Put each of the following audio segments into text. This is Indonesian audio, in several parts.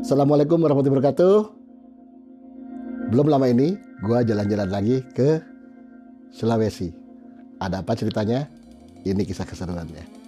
Assalamualaikum warahmatullahi wabarakatuh. Belum lama ini gua jalan-jalan lagi ke Sulawesi. Ada apa ceritanya? Ini kisah keseruannya.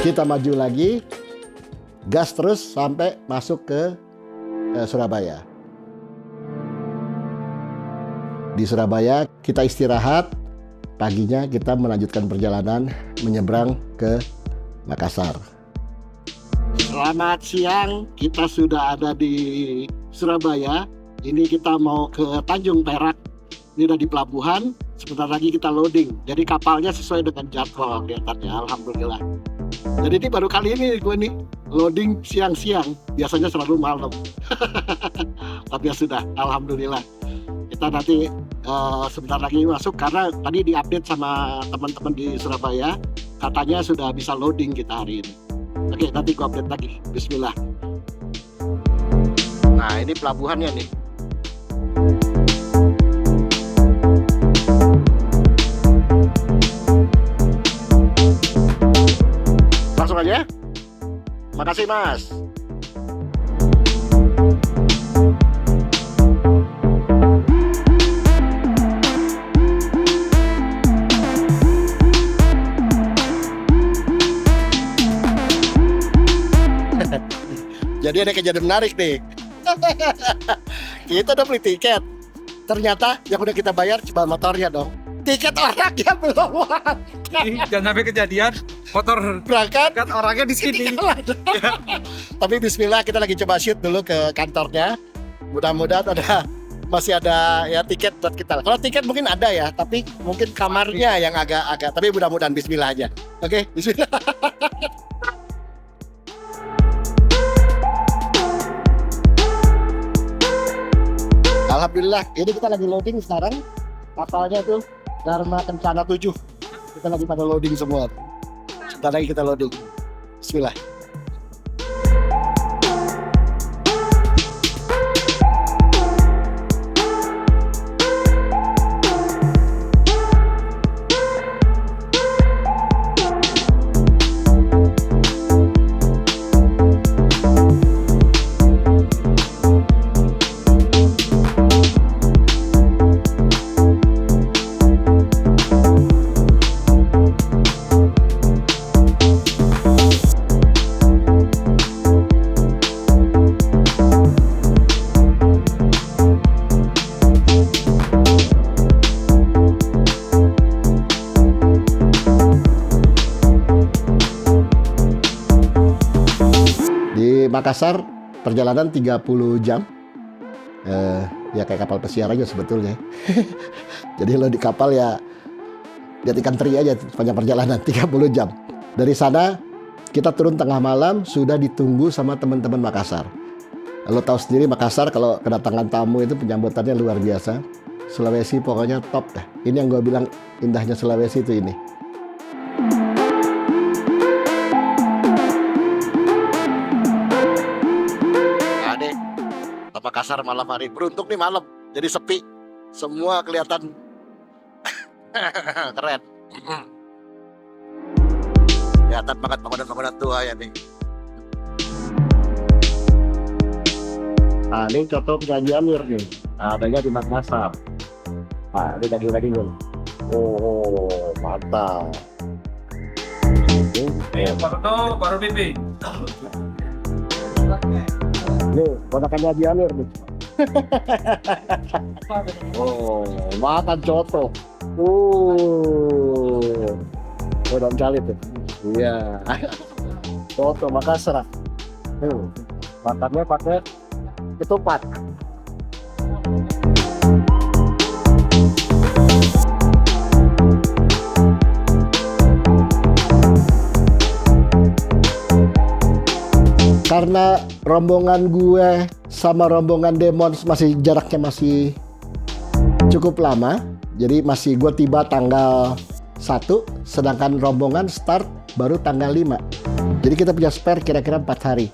Kita maju lagi, gas terus sampai masuk ke Surabaya. Di Surabaya kita istirahat, paginya kita melanjutkan perjalanan menyeberang ke Makassar. Selamat siang, kita sudah ada di Surabaya. Ini kita mau ke Tanjung Perak. Ini udah di pelabuhan, sebentar lagi kita loading. Jadi kapalnya sesuai dengan jadwal kelihatannya, alhamdulillah. Jadi ini baru kali ini gue nih loading siang-siang, biasanya selalu malam. Tapi ya sudah, alhamdulillah. Kita nanti sebentar lagi masuk karena tadi diupdate sama teman-teman di Surabaya, katanya sudah bisa loading kita hari ini. Oke, nanti gue update lagi. Bismillah. Nah, ini pelabuhannya nih. Langsung aja. Makasih Mas. Jadi ada kejadian menarik nih. Kita udah beli tiket. Ternyata yang udah kita bayar cuma motornya dong. Tiket orangnya belum. Jangan sampai kejadian motor Berangkat orangnya di sini. Ya. Tapi bismillah, kita lagi coba shoot dulu ke kantornya. Mudah-mudahan masih ada ya tiket buat kita. Kalau tiket mungkin ada ya, tapi mungkin kamarnya yang agak. Tapi mudah-mudahan bismillah aja. Oke, bismillah. Alhamdulillah, ini kita lagi loading sekarang. Kapalnya tuh Dharma Kencana 7. Kita lagi pada loading semua. Sebentar lagi kita loading. Bismillah. Makassar perjalanan 30 jam. Ya kayak kapal pesiar aja sebetulnya. Jadi lo di kapal ya lihat ikan teri aja sepanjang perjalanan 30 jam. Dari sana kita turun tengah malam, sudah ditunggu sama teman-teman Makassar. Lo tahu sendiri Makassar kalau kedatangan tamu itu penyambutannya luar biasa. Sulawesi pokoknya top dah. Ini yang gue bilang indahnya Sulawesi itu ini. Makassar malam hari, beruntung nih malam jadi sepi, semua kelihatan keren. Kelihatan banget bangunan-bangunan tua ya nih. Nah ini contoh Raja Amir nih, adanya di Makassar. Nah ini daging-daging nih. Oh mantap. Baru pipi. Nih, ponakannya Haji Amir nih. Oh, makan coto. Daun cali tuh. Iya. Coto Makassar. Makannya pakai ketupat. Karena rombongan gue sama rombongan Demons jaraknya masih cukup lama, jadi masih gue tiba tanggal 1, sedangkan rombongan start baru tanggal 5. Jadi kita punya spare kira-kira 4 hari.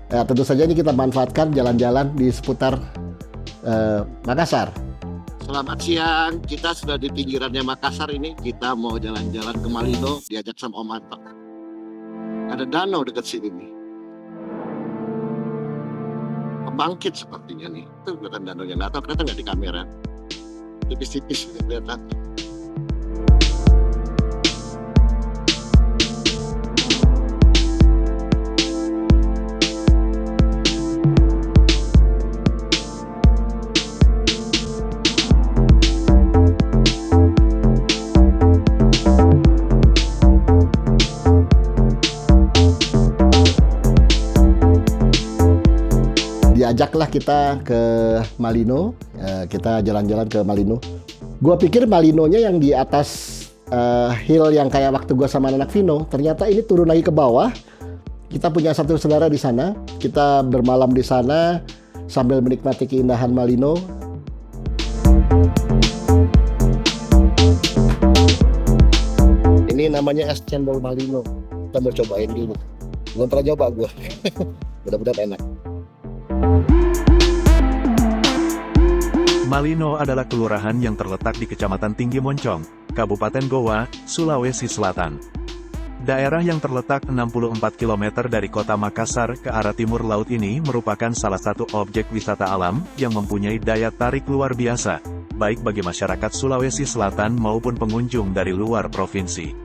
Nah, tentu saja ini kita manfaatkan jalan-jalan di seputar Makassar. Selamat siang, kita sudah di pinggirannya Makassar ini. Kita mau jalan-jalan ke Malino, diajak sama Om Anto. Ada danau dekat sini nih. Pembangkit sepertinya nih. Itu kelihatan danaunya. Nggak tahu kelihatan nggak di kamera. Tipis-tipis kelihatan. Diajaklah kita ke Malino, kita jalan-jalan ke Malino. Gua pikir Malinonya yang di atas hill yang kayak waktu gua sama anak Vino. Ternyata ini turun lagi ke bawah. Kita punya satu saudara di sana. Kita bermalam di sana sambil menikmati keindahan Malino. Ini namanya es cendol Malino. Kita mau cobain dulu. Belum pernah coba gua. Mudah-mudahan enak. Malino adalah kelurahan yang terletak di Kecamatan Tinggi Moncong, Kabupaten Goa, Sulawesi Selatan. Daerah yang terletak 64 km dari kota Makassar ke arah timur laut ini merupakan salah satu objek wisata alam yang mempunyai daya tarik luar biasa, baik bagi masyarakat Sulawesi Selatan maupun pengunjung dari luar provinsi.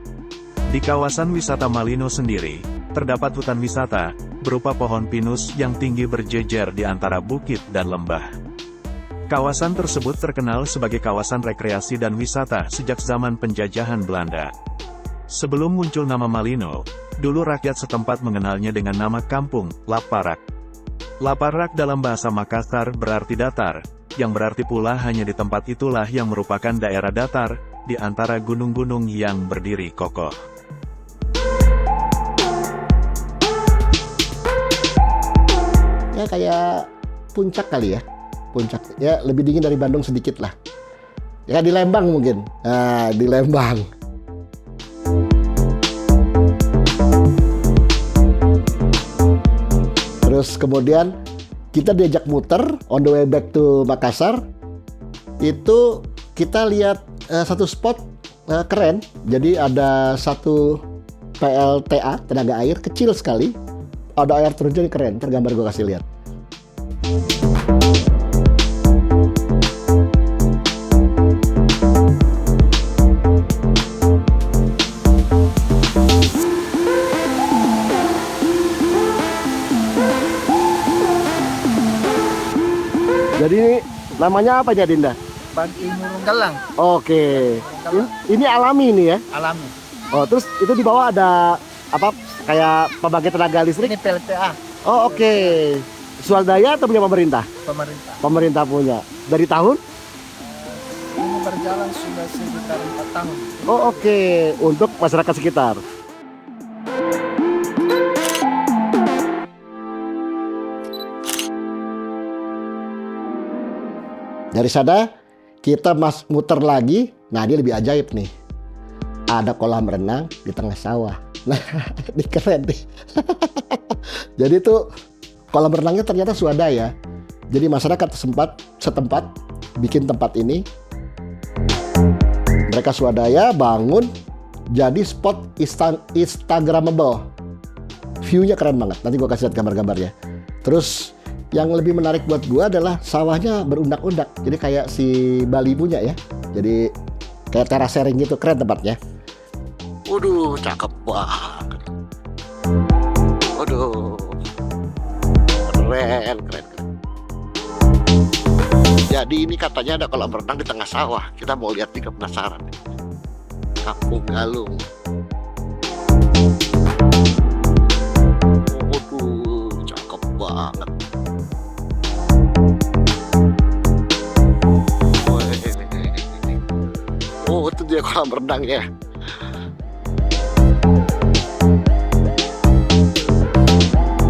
Di kawasan wisata Malino sendiri, terdapat hutan wisata, berupa pohon pinus yang tinggi berjejer di antara bukit dan lembah. Kawasan tersebut terkenal sebagai kawasan rekreasi dan wisata sejak zaman penjajahan Belanda. Sebelum muncul nama Malino, dulu rakyat setempat mengenalnya dengan nama kampung, Laparak. Laparak dalam bahasa Makassar berarti datar, yang berarti pula hanya di tempat itulah yang merupakan daerah datar, di antara gunung-gunung yang berdiri kokoh. Ya kayak puncak kali ya. Puncak ya, lebih dingin dari Bandung sedikit lah ya, di Lembang mungkin. Nah, di Lembang. Terus kemudian kita diajak muter on the way back to Makassar. Itu kita lihat satu spot keren. Jadi ada satu PLTA, tenaga air kecil sekali, ada air terjun keren. Tergambar gue kasih lihat. Jadi namanya apa ya, Dinda? Bagi Murung Galang, Oke. Ini alami nih ya. alami. Oh, terus itu di bawah ada apa? Kayak pembangkit tenaga listrik. Ini PLTA Oh, oke. Swadaya atau punya pemerintah? pemerintah. Pemerintah punya. Dari tahun? Ini berjalan sudah sekitar 4 tahun. Oh, oke. Untuk masyarakat sekitar. Dari sana kita muter lagi. Nah, dia lebih ajaib nih. Ada kolam renang di tengah sawah. Nah, ini keren nih. Jadi tuh kolam renangnya ternyata swadaya. Jadi masyarakat setempat bikin tempat ini. Mereka swadaya bangun jadi spot Instagramable. View-nya keren banget. Nanti gua kasih lihat gambar-gambarnya. Terus yang lebih menarik buat gua adalah sawahnya berundak-undak. Jadi kayak si Bali punya ya. Jadi kayak terasering gitu, keren tempatnya. Waduh, cakep banget. Waduh. Keren. Jadi ini katanya ada kolam renang di tengah sawah. Kita mau lihat juga, penasaran. Kampung Galung. Waduh, cakep banget. Oh, itu dia kolam renangnya.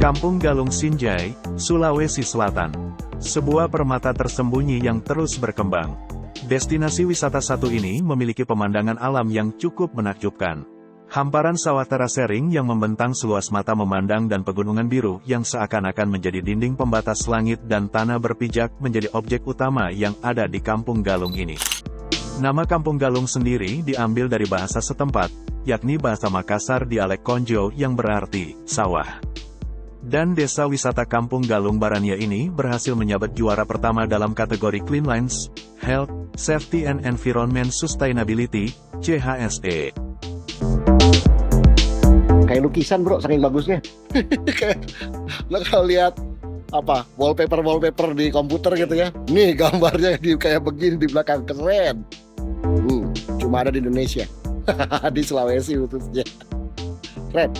Kampung Galung Sinjai, Sulawesi Selatan. Sebuah permata tersembunyi yang terus berkembang. Destinasi wisata satu ini memiliki pemandangan alam yang cukup menakjubkan. Hamparan sawah terasering yang membentang seluas mata memandang dan pegunungan biru yang seakan-akan menjadi dinding pembatas langit dan tanah berpijak menjadi objek utama yang ada di Kampung Galung ini. Nama Kampung Galung sendiri diambil dari bahasa setempat, yakni bahasa Makassar dialek Konjo yang berarti sawah. Dan desa wisata Kampung Galung Barania ini berhasil menyabet juara pertama dalam kategori Cleanliness, Health, Safety and Environment Sustainability, CHSE. Kayak lukisan bro, saking bagusnya. Lo kalau lihat apa wallpaper di komputer gitu ya, nih gambarnya kayak begini di belakang, keren. Cuma ada di Indonesia. Di Sulawesi khususnya. Keren.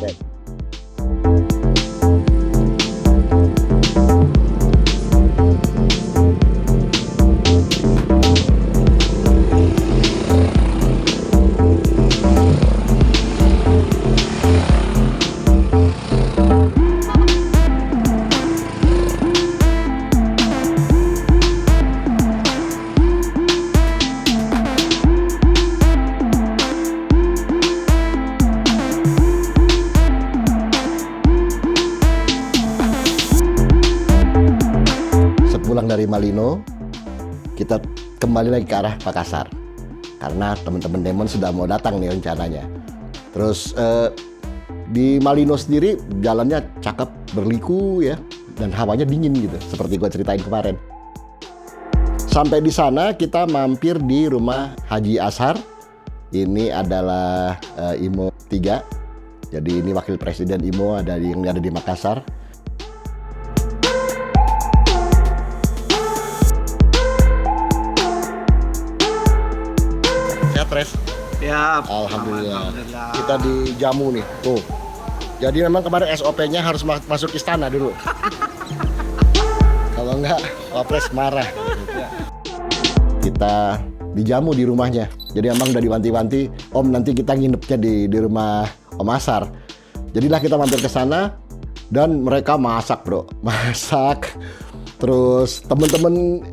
Pulang dari Malino, kita kembali lagi ke arah Makassar karena teman-teman Demon sudah mau datang nih rencananya. Terus di Malino sendiri jalannya cakep, berliku ya, dan hawanya dingin gitu, seperti gue ceritain kemarin. Sampai di sana kita mampir di rumah Haji Ashar. Ini adalah IMO 3. Jadi ini wakil presiden IMO yang ada di Makassar. Pres. Ya, Alhamdulillah. Kita dijamu nih. Tuh. Jadi memang kemarin SOP-nya harus masuk istana dulu. Kalau enggak, Wapres marah. Kita dijamu di rumahnya. Jadi emang udah diwanti-wanti, Om nanti kita nginepnya di rumah Om Ashar. Jadilah kita mampir ke sana dan mereka masak, bro. Masak. Terus temen-temen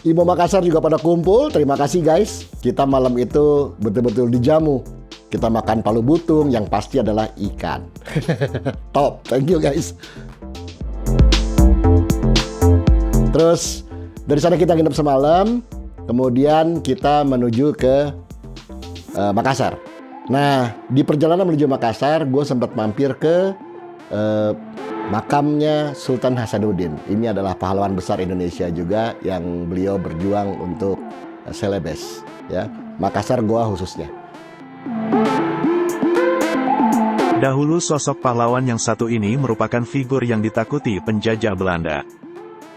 IMO Makassar juga pada kumpul. Terima kasih guys. Kita malam itu betul-betul dijamu. Kita makan palu butung, yang pasti adalah ikan. Top, thank you guys. Terus dari sana kita nginep semalam. Kemudian kita menuju ke Makassar. Nah, di perjalanan menuju Makassar, gue sempat mampir ke makamnya Sultan Hasanuddin. Ini adalah pahlawan besar Indonesia juga yang beliau berjuang untuk Celebes, ya. Makassar Goa khususnya. Dahulu sosok pahlawan yang satu ini merupakan figur yang ditakuti penjajah Belanda.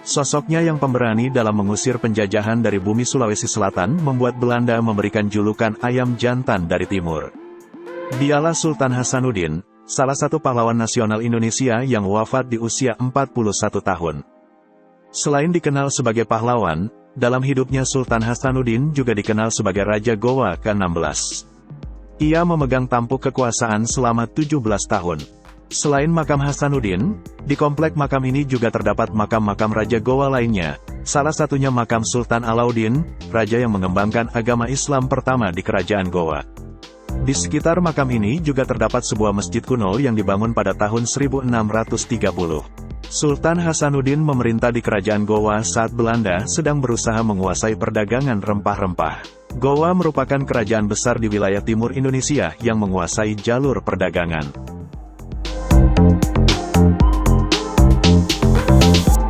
Sosoknya yang pemberani dalam mengusir penjajahan dari bumi Sulawesi Selatan membuat Belanda memberikan julukan ayam jantan dari timur. Dialah Sultan Hasanuddin, salah satu pahlawan nasional Indonesia yang wafat di usia 41 tahun. Selain dikenal sebagai pahlawan, dalam hidupnya Sultan Hasanuddin juga dikenal sebagai Raja Goa ke-16. Ia memegang tampuk kekuasaan selama 17 tahun. Selain makam Hasanuddin, di komplek makam ini juga terdapat makam-makam Raja Goa lainnya, salah satunya makam Sultan Alauddin, raja yang mengembangkan agama Islam pertama di Kerajaan Goa. Di sekitar makam ini juga terdapat sebuah masjid kuno yang dibangun pada tahun 1630. Sultan Hasanuddin memerintah di Kerajaan Goa saat Belanda sedang berusaha menguasai perdagangan rempah-rempah. Goa merupakan kerajaan besar di wilayah timur Indonesia yang menguasai jalur perdagangan.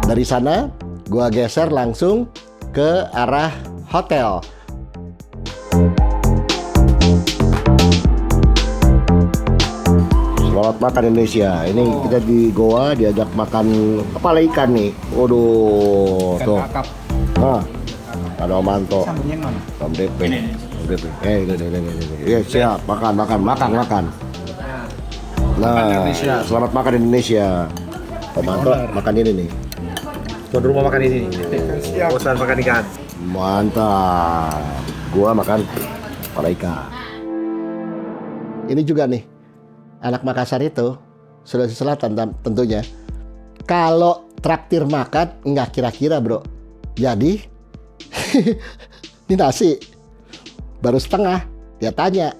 Dari sana, gua geser langsung ke arah hotel. Selamat makan Indonesia. Ini kita di Goa diajak makan kepala ikan nih. Waduh, tuh. Nah, Kanomanto. Sambungnya mana? Om DP. Om DP. Ini. Siap, makan. Nah, selamat makan Indonesia. Om Manto makan ini nih. Tuan rumah makan ini. Bosan makan ikan. Mantap. Gua makan kepala ikan. Ini juga nih, anak Makassar itu, Sulawesi Selatan tentunya. Kalau traktir makan, nggak kira-kira bro. Jadi, ini nasi, baru setengah. Dia tanya,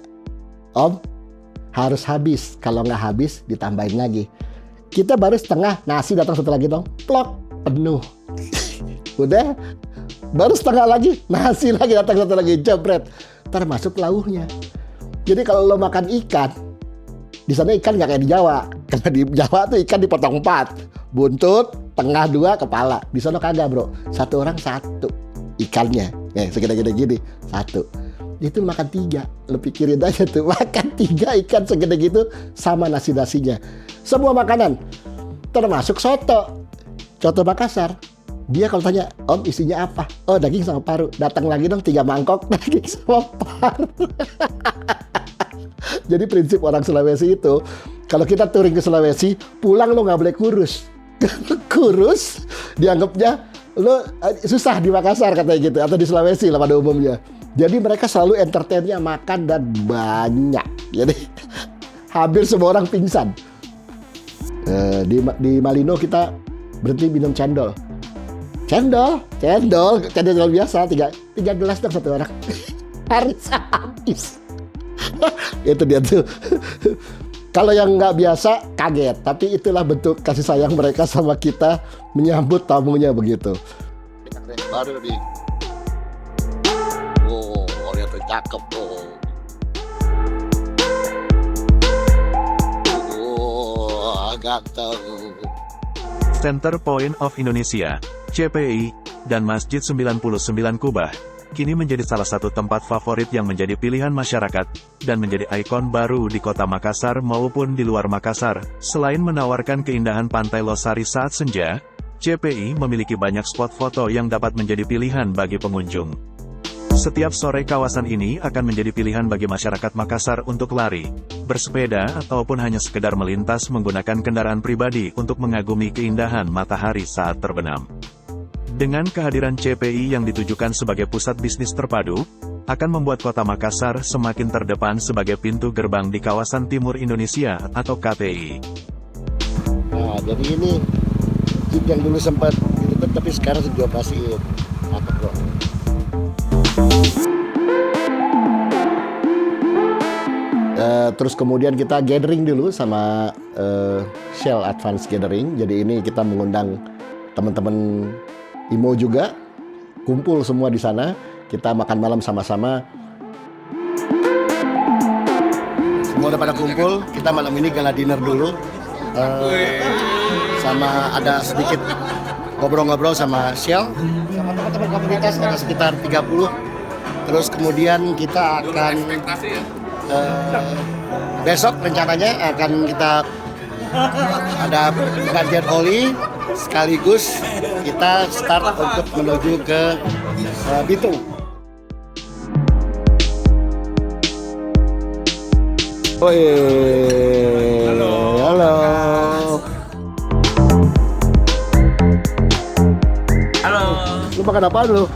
Om, harus habis. Kalau nggak habis, ditambahin lagi. Kita baru setengah, nasi datang satu lagi dong. Plok, penuh. Udah, baru setengah lagi, nasi lagi datang satu lagi, jebret. Termasuk lauhnya. Jadi kalau lo makan ikan, di sana ikan nggak kayak di Jawa. Karena di Jawa tuh ikan dipotong 4, buntut, tengah 2, kepala. Di sana kagak bro, satu orang satu ikannya. Segede-gede gini, satu. Itu makan 3, lo pikirin aja tuh, makan 3 ikan segede gitu sama nasi-nasinya. Semua makanan, termasuk soto Makassar. Dia kalau tanya, Om isinya apa? Oh daging sama paru. Datang lagi dong 3 mangkok daging sama paru. Jadi prinsip orang Sulawesi itu, kalau kita touring ke Sulawesi, pulang lo nggak boleh kurus. Kurus dianggapnya lo susah di Makassar katanya gitu, atau di Sulawesi lah pada umumnya. Jadi mereka selalu entertainnya makan dan banyak. Jadi hampir semua orang pingsan. Di Malino kita berhenti minum cendol. Cendol biasa 3 gelas dong satu orang. Harus habis. Itu dia tuh. Kalau yang nggak biasa kaget, tapi itulah bentuk kasih sayang mereka sama kita menyambut tamunya begitu. Baru nih. Oh, lihat tuh cakep tuh. Oh, ganteng. Center Point of Indonesia, CPI, dan Masjid 99 Kubah, kini menjadi salah satu tempat favorit yang menjadi pilihan masyarakat, dan menjadi ikon baru di kota Makassar maupun di luar Makassar. Selain menawarkan keindahan pantai Losari saat senja, CPI memiliki banyak spot foto yang dapat menjadi pilihan bagi pengunjung. Setiap sore kawasan ini akan menjadi pilihan bagi masyarakat Makassar untuk lari, bersepeda, ataupun hanya sekedar melintas menggunakan kendaraan pribadi untuk mengagumi keindahan matahari saat terbenam. Dengan kehadiran CPI yang ditujukan sebagai pusat bisnis terpadu, akan membuat kota Makassar semakin terdepan sebagai pintu gerbang di kawasan Timur Indonesia atau KTI. Nah, jadi ini jeep yang dulu sempat ditutup tapi sekarang sudah dioperasiin. Mantap bro. Terus kemudian kita gathering dulu sama Shell Advance Gathering. Jadi ini kita mengundang teman-teman IMO juga, kumpul semua di sana. Kita makan malam sama-sama. Semua udah pada kumpul. Kita malam ini gala dinner dulu. Sama ada sedikit ngobrol-ngobrol sama Shell, sama teman-teman komunitas, ada sekitar 30. Terus kemudian kita akan besok rencananya akan kita ada gantian oli, sekaligus kita start untuk menuju ke Bitung. Halo. Lu makan apa lu?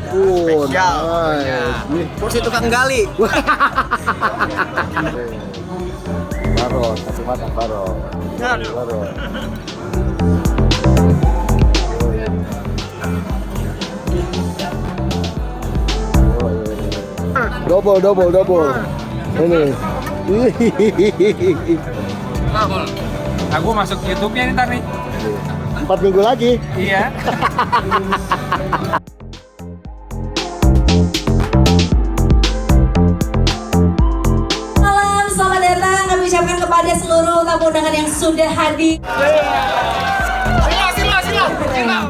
Nice. Porsi tukang gali. Baron, satu matang baron. Baron. Double. Ini. Aku masuk YouTube-nya nih ntar nih. 4 minggu lagi. Iya. Malam, selamat datang kami ucapkan kepada seluruh tamu undangan yang sudah hadir. Sila.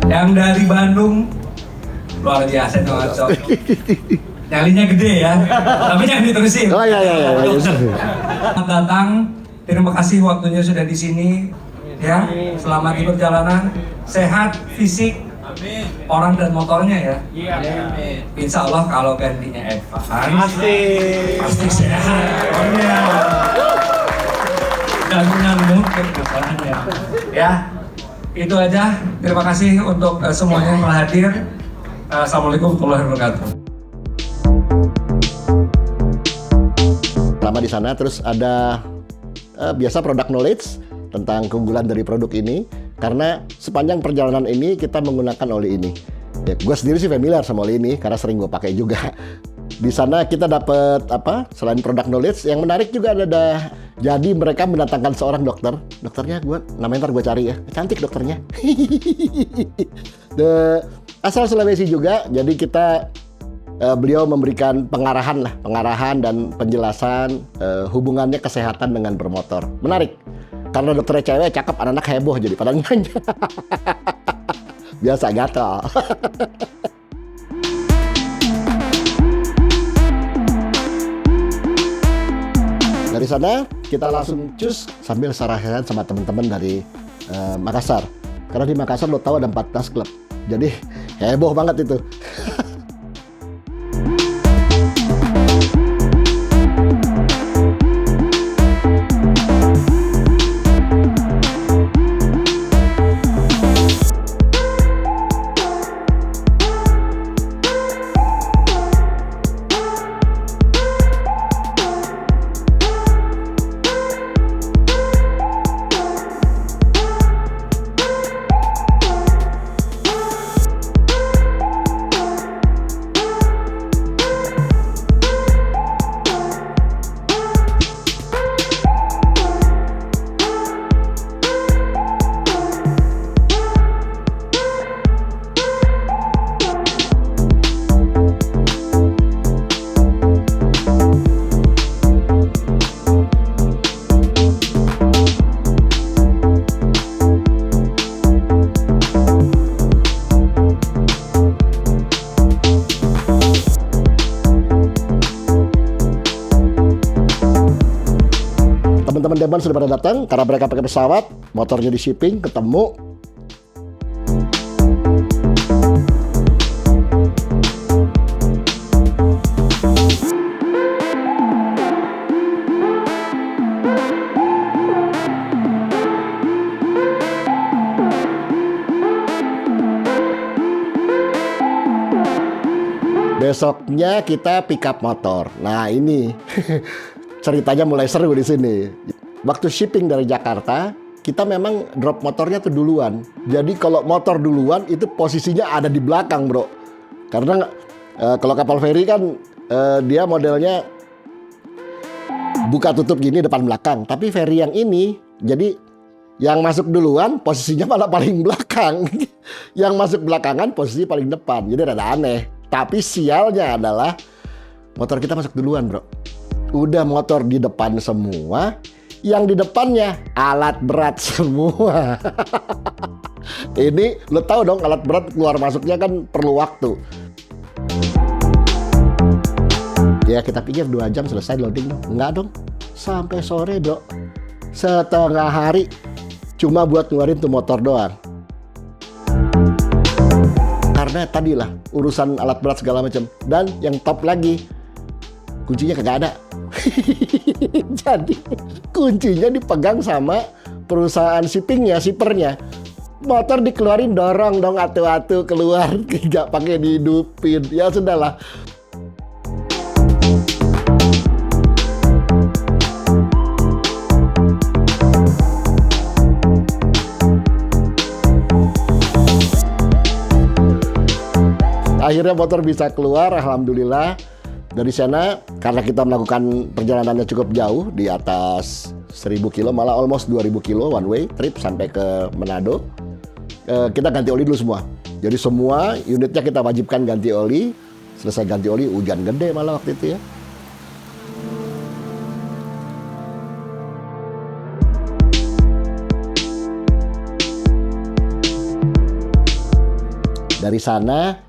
Yang dari Bandung luar biasa dong. Nyalinya gede ya, tapi jangan diterusin. Oh iya. Selamat datang, terima kasih waktunya sudah di sini. Ya, selamat di perjalanan, sehat fisik, orang dan motornya ya. Insya Allah kalau gantinya Evan, pasti sehat. Dan mungkin masalahnya. Ya, itu aja. Terima kasih untuk semuanya yang telah hadir. Assalamualaikum warahmatullahi wabarakatuh. Selama di sana terus ada biasa product knowledge tentang keunggulan dari produk ini, karena sepanjang perjalanan ini kita menggunakan oli ini. Ya, gue sendiri sih familiar sama oli ini karena sering gue pakai juga. Di sana kita dapat apa? Selain product knowledge, yang menarik juga ada. Jadi mereka mendatangkan seorang dokter. Dokternya namanya ntar gue cari ya. Cantik dokternya. Asal Sulawesi juga. Jadi kita beliau memberikan pengarahan dan penjelasan hubungannya kesehatan dengan bermotor. Menarik. Karena dokternya cewek, cakep, anak-anak heboh jadi pada nanya. Biasa gatel. Dari sana kita langsung cus sambil sarahan sama teman-teman dari Makassar. Karena di Makassar lo tahu ada 14 klub. Jadi heboh banget itu. Teman-teman Deman sudah pada datang karena mereka pakai pesawat, motornya di shipping, ketemu. Besoknya kita pick up motor. Nah ini ceritanya mulai seru di sini. Waktu shipping dari Jakarta, kita memang drop motornya tuh duluan. Jadi kalau motor duluan itu posisinya ada di belakang, bro. Karena kalau kapal feri kan dia modelnya buka tutup gini depan belakang. Tapi feri yang ini, jadi yang masuk duluan posisinya malah paling belakang. Yang masuk belakangan posisi paling depan. Jadi rada aneh. Tapi sialnya adalah motor kita masuk duluan, bro. Udah motor di depan semua, yang di depannya alat berat semua. Ini lo tahu dong, alat berat keluar masuknya kan perlu waktu. Ya kita pikir 2 jam selesai loading dong. Enggak dong, sampai sore bro. Setengah hari cuma buat ngeluarin tuh motor doang. Karena tadilah urusan alat berat segala macam. Dan yang top lagi, kuncinya kagak ada. Jadi kuncinya dipegang sama perusahaan shippingnya, shippernya. Motor dikeluarin dorong dong atu-atu keluar, tidak pakai dihidupin. Ya sudahlah. Akhirnya motor bisa keluar, alhamdulillah. Dari sana, karena kita melakukan perjalanannya cukup jauh, di atas 1000 kilo, malah almost 2000 kilo one way trip sampai ke Manado. Kita ganti oli dulu semua. Jadi semua unitnya kita wajibkan ganti oli. Selesai ganti oli, hujan gede malah waktu itu ya. Dari sana,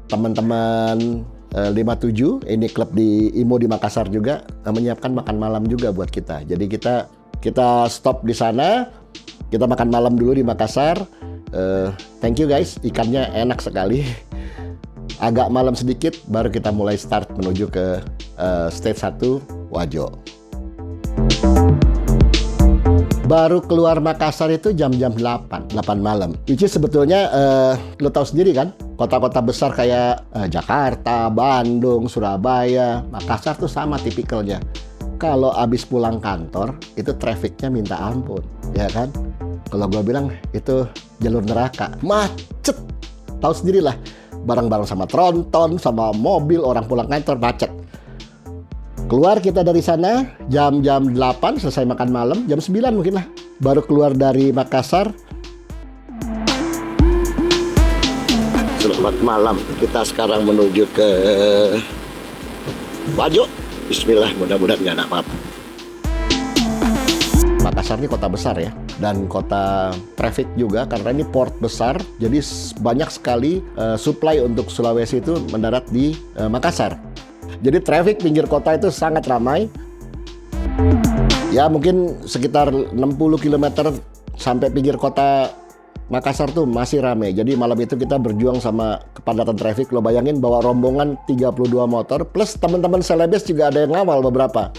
teman-teman 57, ini klub di IMO di Makassar juga menyiapkan makan malam juga buat kita. Jadi kita stop di sana, kita makan malam dulu di Makassar. Thank you guys, ikannya enak sekali. Agak malam sedikit, baru kita mulai start menuju ke stage 1 Wajo. Baru keluar Makassar itu jam-jam 8 malam. Which is sebetulnya lo tahu sendiri kan, kota-kota besar kayak Jakarta, Bandung, Surabaya, Makassar tuh sama tipikalnya. Kalau abis pulang kantor, itu trafficnya minta ampun, ya kan? Kalau gue bilang itu jalur neraka, macet. Tahu sendiri lah, bareng-bareng sama tronton, sama mobil, orang pulang kantor macet. Keluar kita dari sana jam 8, selesai makan malam, jam 9 mungkin lah. Baru keluar dari Makassar. Selamat malam, kita sekarang menuju ke Wajo. Bismillah, mudah-mudahan nggak ada apa-apa. Makassar ini kota besar ya, dan kota traffic juga karena ini port besar. Jadi banyak sekali supply untuk Sulawesi itu mendarat di Makassar. Jadi traffic pinggir kota itu sangat ramai. Ya mungkin sekitar 60 km sampai pinggir kota Makassar tuh masih ramai. Jadi malam itu kita berjuang sama kepadatan traffic. Lo bayangin bawa rombongan 32 motor plus teman-teman selebes juga ada yang ngawal beberapa.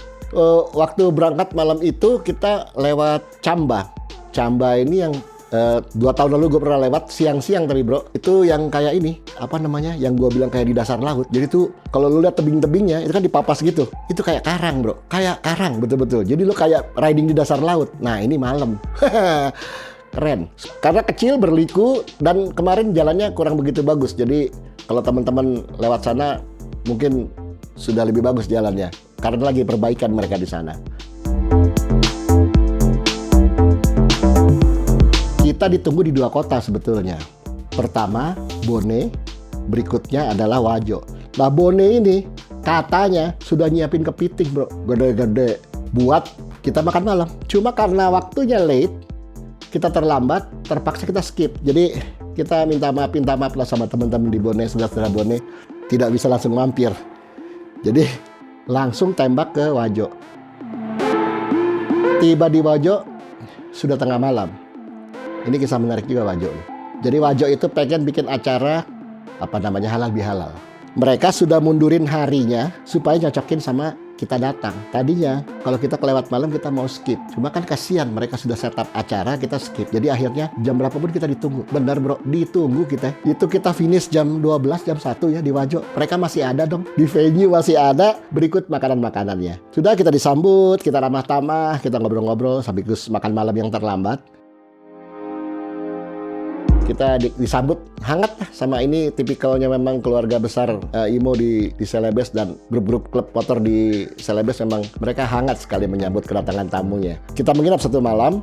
Waktu berangkat malam itu kita lewat Camba. Camba ini yang 2 tahun lalu gue pernah lewat siang-siang tapi bro, itu yang kayak ini, apa namanya, yang gue bilang kayak di dasar laut. Jadi tuh kalau lu lihat tebing-tebingnya itu kan dipapas gitu, itu kayak karang bro, kayak karang betul-betul. Jadi lu kayak riding di dasar laut. Nah ini malam. Keren, karena kecil, berliku, dan kemarin jalannya kurang begitu bagus. Jadi kalau teman-teman lewat sana mungkin sudah lebih bagus jalannya, karena lagi perbaikan mereka di sana. Kita ditunggu di 2 kota sebetulnya. Pertama Bone, berikutnya adalah Wajo. Nah Bone ini katanya sudah nyiapin kepiting bro, gede-gede buat kita makan malam. Cuma karena waktunya late, kita terlambat, terpaksa kita skip. Jadi kita minta maaf lah sama teman-teman di Bone, saudara-saudara Bone, tidak bisa langsung mampir. Jadi langsung tembak ke Wajo. Tiba di Wajo sudah tengah malam. Ini kisah menarik juga Wajo. Jadi Wajo itu pengen bikin acara apa namanya, halal bihalal. Mereka sudah mundurin harinya supaya nyocokin sama kita datang. Tadinya kalau kita kelewat malam kita mau skip. Cuma kan kasihan, mereka sudah setup acara, kita skip. Jadi akhirnya jam berapa pun kita ditunggu. Benar bro, ditunggu kita. Itu kita finish jam 12, jam 1 ya di Wajo. Mereka masih ada dong. Di venue masih ada. Berikut makanan-makanannya. Sudah kita disambut, kita ramah tamah, kita ngobrol-ngobrol sambil makan malam yang terlambat. Kita disambut hangat lah sama ini, tipikalnya memang keluarga besar IMO di Celebes dan grup-grup klub motor di Celebes, memang mereka hangat sekali menyambut kedatangan tamunya. Kita menginap 1 malam.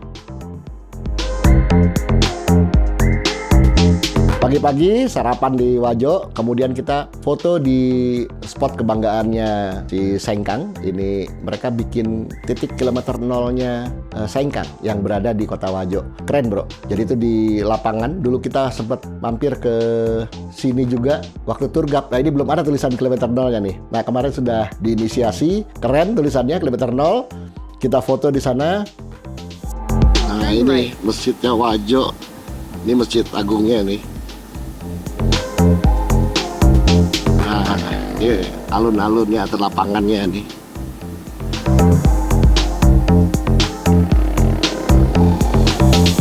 Pagi-pagi sarapan di Wajo, kemudian kita foto di spot kebanggaannya si Sengkang. Ini mereka bikin titik kilometer 0-nya Sengkang yang berada di kota Wajo. Keren bro. Jadi itu di lapangan. Dulu kita sempat mampir ke sini juga waktu tour gap. Nah ini belum ada tulisan kilometer 0-nya nih. Nah kemarin sudah diinisiasi. Keren tulisannya kilometer 0. Kita foto di sana. Nah ini masjidnya Wajo. Ini masjid agungnya nih. Ini alun-alunnya atau lapangannya nih.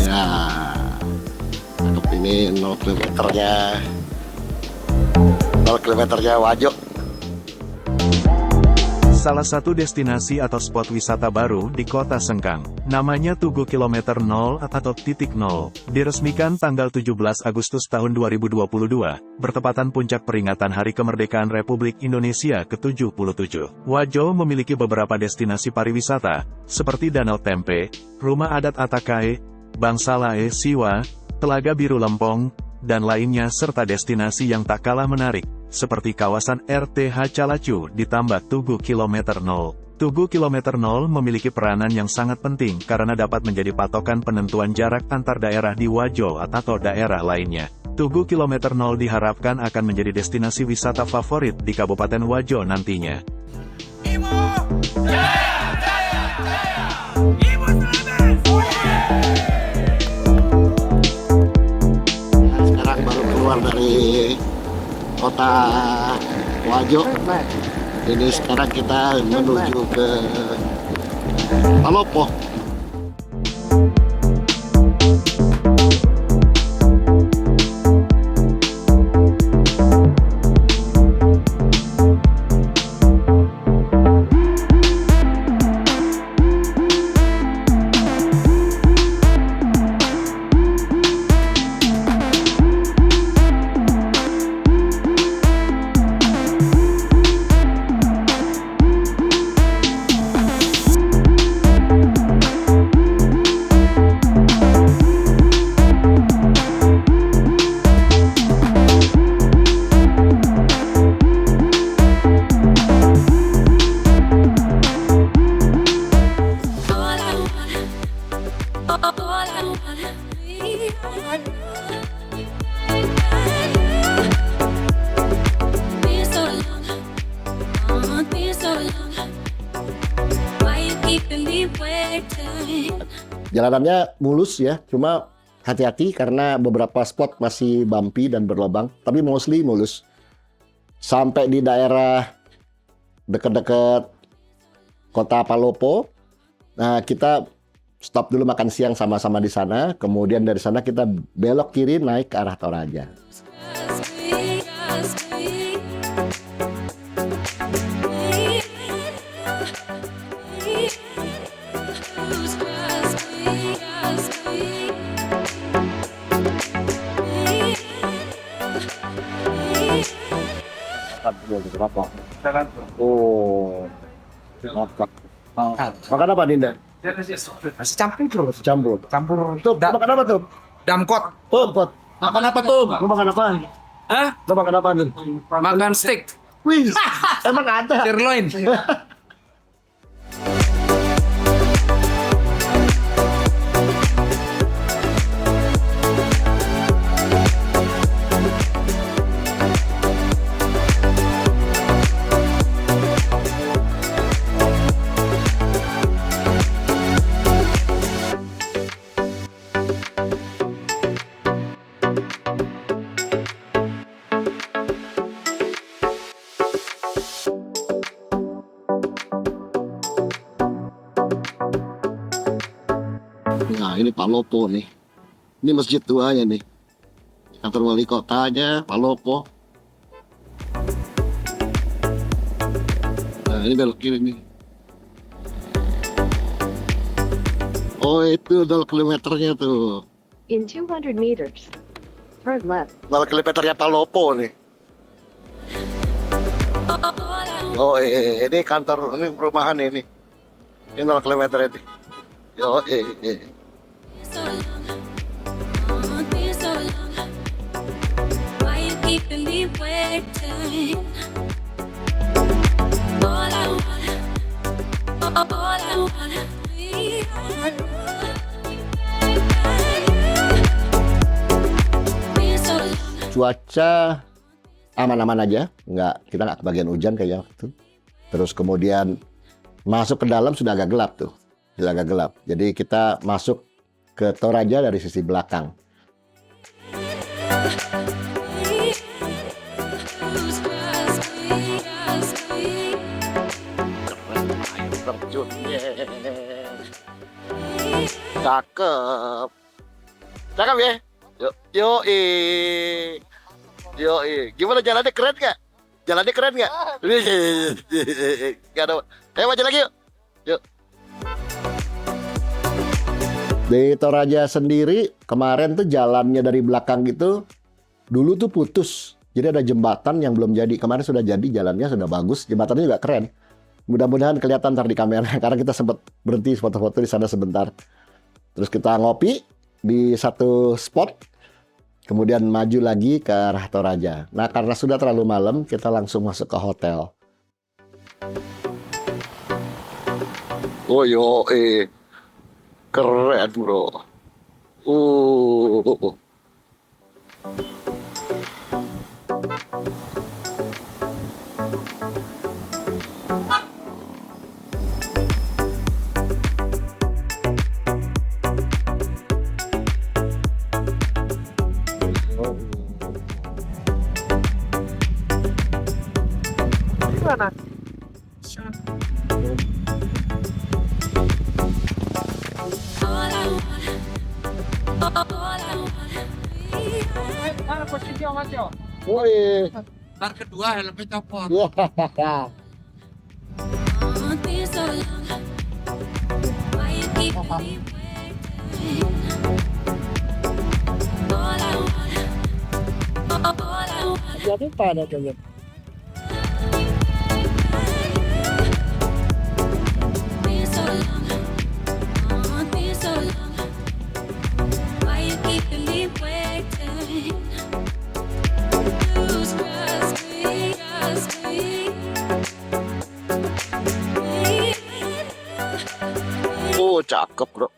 Ya, untuk ini 0 kilometernya Wajo. Salah satu destinasi atau spot wisata baru di kota Sengkang, namanya Tugu Kilometer 0 atau titik 0, diresmikan tanggal 17 Agustus tahun 2022, bertepatan puncak peringatan Hari Kemerdekaan Republik Indonesia ke-77. Wajo memiliki beberapa destinasi pariwisata, seperti Danau Tempe, Rumah Adat Atakae, Bangsalae Siwa, Telaga Biru Lempong, dan lainnya, serta destinasi yang tak kalah menarik, seperti kawasan RTH Calacu ditambah Tugu Kilometer 0. Tugu Kilometer 0 memiliki peranan yang sangat penting karena dapat menjadi patokan penentuan jarak antar daerah di Wajo atau daerah lainnya. Tugu Kilometer 0 diharapkan akan menjadi destinasi wisata favorit di Kabupaten Wajo nantinya. Sekarang baru keluar dari kota Wajo. Ini sekarang kita menuju ke Palopo. Jalanannya mulus ya, cuma hati-hati karena beberapa spot masih bumpy dan berlubang, tapi mostly mulus. Sampai di daerah dekat-dekat kota Palopo, nah kita stop dulu makan siang sama-sama di sana, kemudian dari sana kita belok kiri naik ke arah Toraja. Oh, makan apa Dinda? Nasi campur terus. Campur. Tuh, makan apa tuh? Damkot. Pot. Makan apa tuh? Lu makan apa? Hah? Lu makan apa tuh? Makan steak. Wih, emang ada. Sirloin. Nah, ini Palopo nih. Ini masjid tuanya nih. Kantor wali kotanya Palopo. Nah, ini belok kiri nih. Oh, itu 0 kilometernya tuh. In 200 meters, turn left. 0 kilometernya Palopo nih. Oh, ini kantor, ini perumahan ini. Ini 0 kilometer ini. Yo, Cuaca aman-aman aja, kita nggak kebagian hujan kayak waktu. Terus kemudian masuk ke dalam sudah agak gelap tuh, sudah agak gelap. Jadi kita masuk ke Toraja dari sisi belakang. Cakep, cakep ya. Gimana jalannya, keren nggak? Jalannya keren nggak? Nggak ada. Ayo maju lagi yuk. Yuk. Di Toraja sendiri kemarin tuh jalannya dari belakang gitu dulu tuh putus. Jadi ada jembatan yang belum jadi. Kemarin sudah jadi, jalannya sudah bagus, jembatannya juga keren. Mudah-mudahan kelihatan ntar di kamera karena kita sempat berhenti foto-foto di sana sebentar. Terus kita ngopi di satu spot, kemudian maju lagi ke arah Toraja. Nah, karena sudah terlalu malam, kita langsung masuk ke hotel. Oh yo, keren bro. Mana posisi Mas Yo? Woi. Ntar kedua helmnya copot. Ya. Jadi pada kayaknya. Oh, cakep, bro.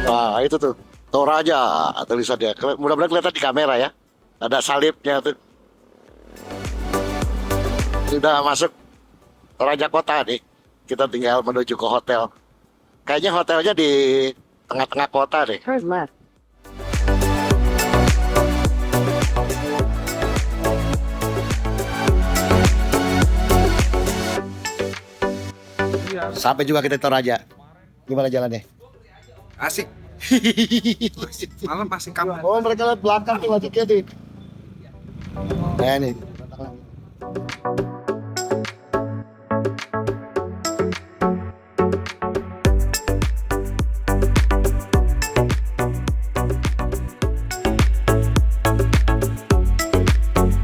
Nah, itu tuh Toraja tulisannya. Mudah-mudahan kelihatan di kamera ya. Ada salibnya tuh. Sudah masuk Toraja kota nih. Kita tinggal menuju ke hotel. Kayaknya hotelnya di tengah-tengah kota deh. Turn left. Sampai juga kita di Toraja. Gimana jalannya? Asik. Malam masih kamu. Oh, mereka lihat belakang tuh wajibnya tuh. Nah, ini.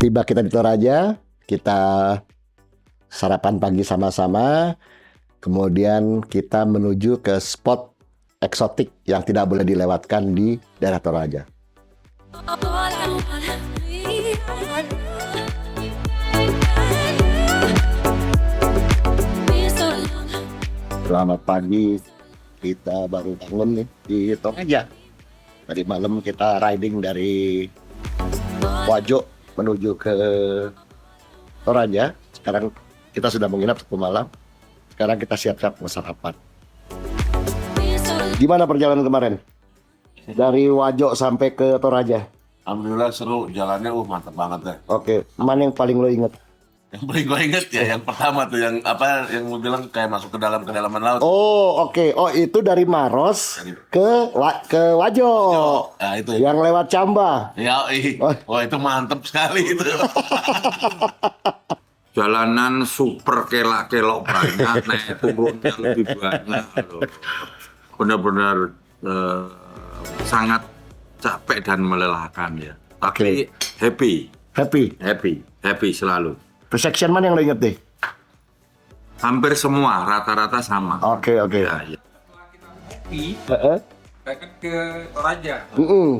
Tiba kita di Toraja, kita sarapan pagi sama-sama, kemudian kita menuju ke spot eksotik yang tidak boleh dilewatkan di daerah Toraja. Selamat pagi, kita baru bangun nih di Toraja. Tadi malam kita riding dari Wajo menuju ke Toraja. Sekarang kita sudah menginap 1 malam. Sekarang kita siap-siap mau sarapan. Gimana perjalanan kemarin? Dari Wajo sampai ke Toraja. Alhamdulillah seru, jalannya mantap banget deh. Oke, mana yang paling lo inget? Yang paling gue inget ya yang pertama tuh yang apa yang gue bilang kayak masuk ke kedalaman laut. Oh, oke. Oh, itu dari Maros ke Wajo. Nah, itu. Yang lewat Camba. Ya, wah itu mantep sekali itu. Jalanan super kelak-kelok banyak, naik turunnya lebih banyak. Benar-benar sangat capek dan melelahkan ya. Tapi happy selalu. Section mana yang lo inget deh? Hampir semua rata-rata sama. Oke. Ya. Berangkat ke Toraja.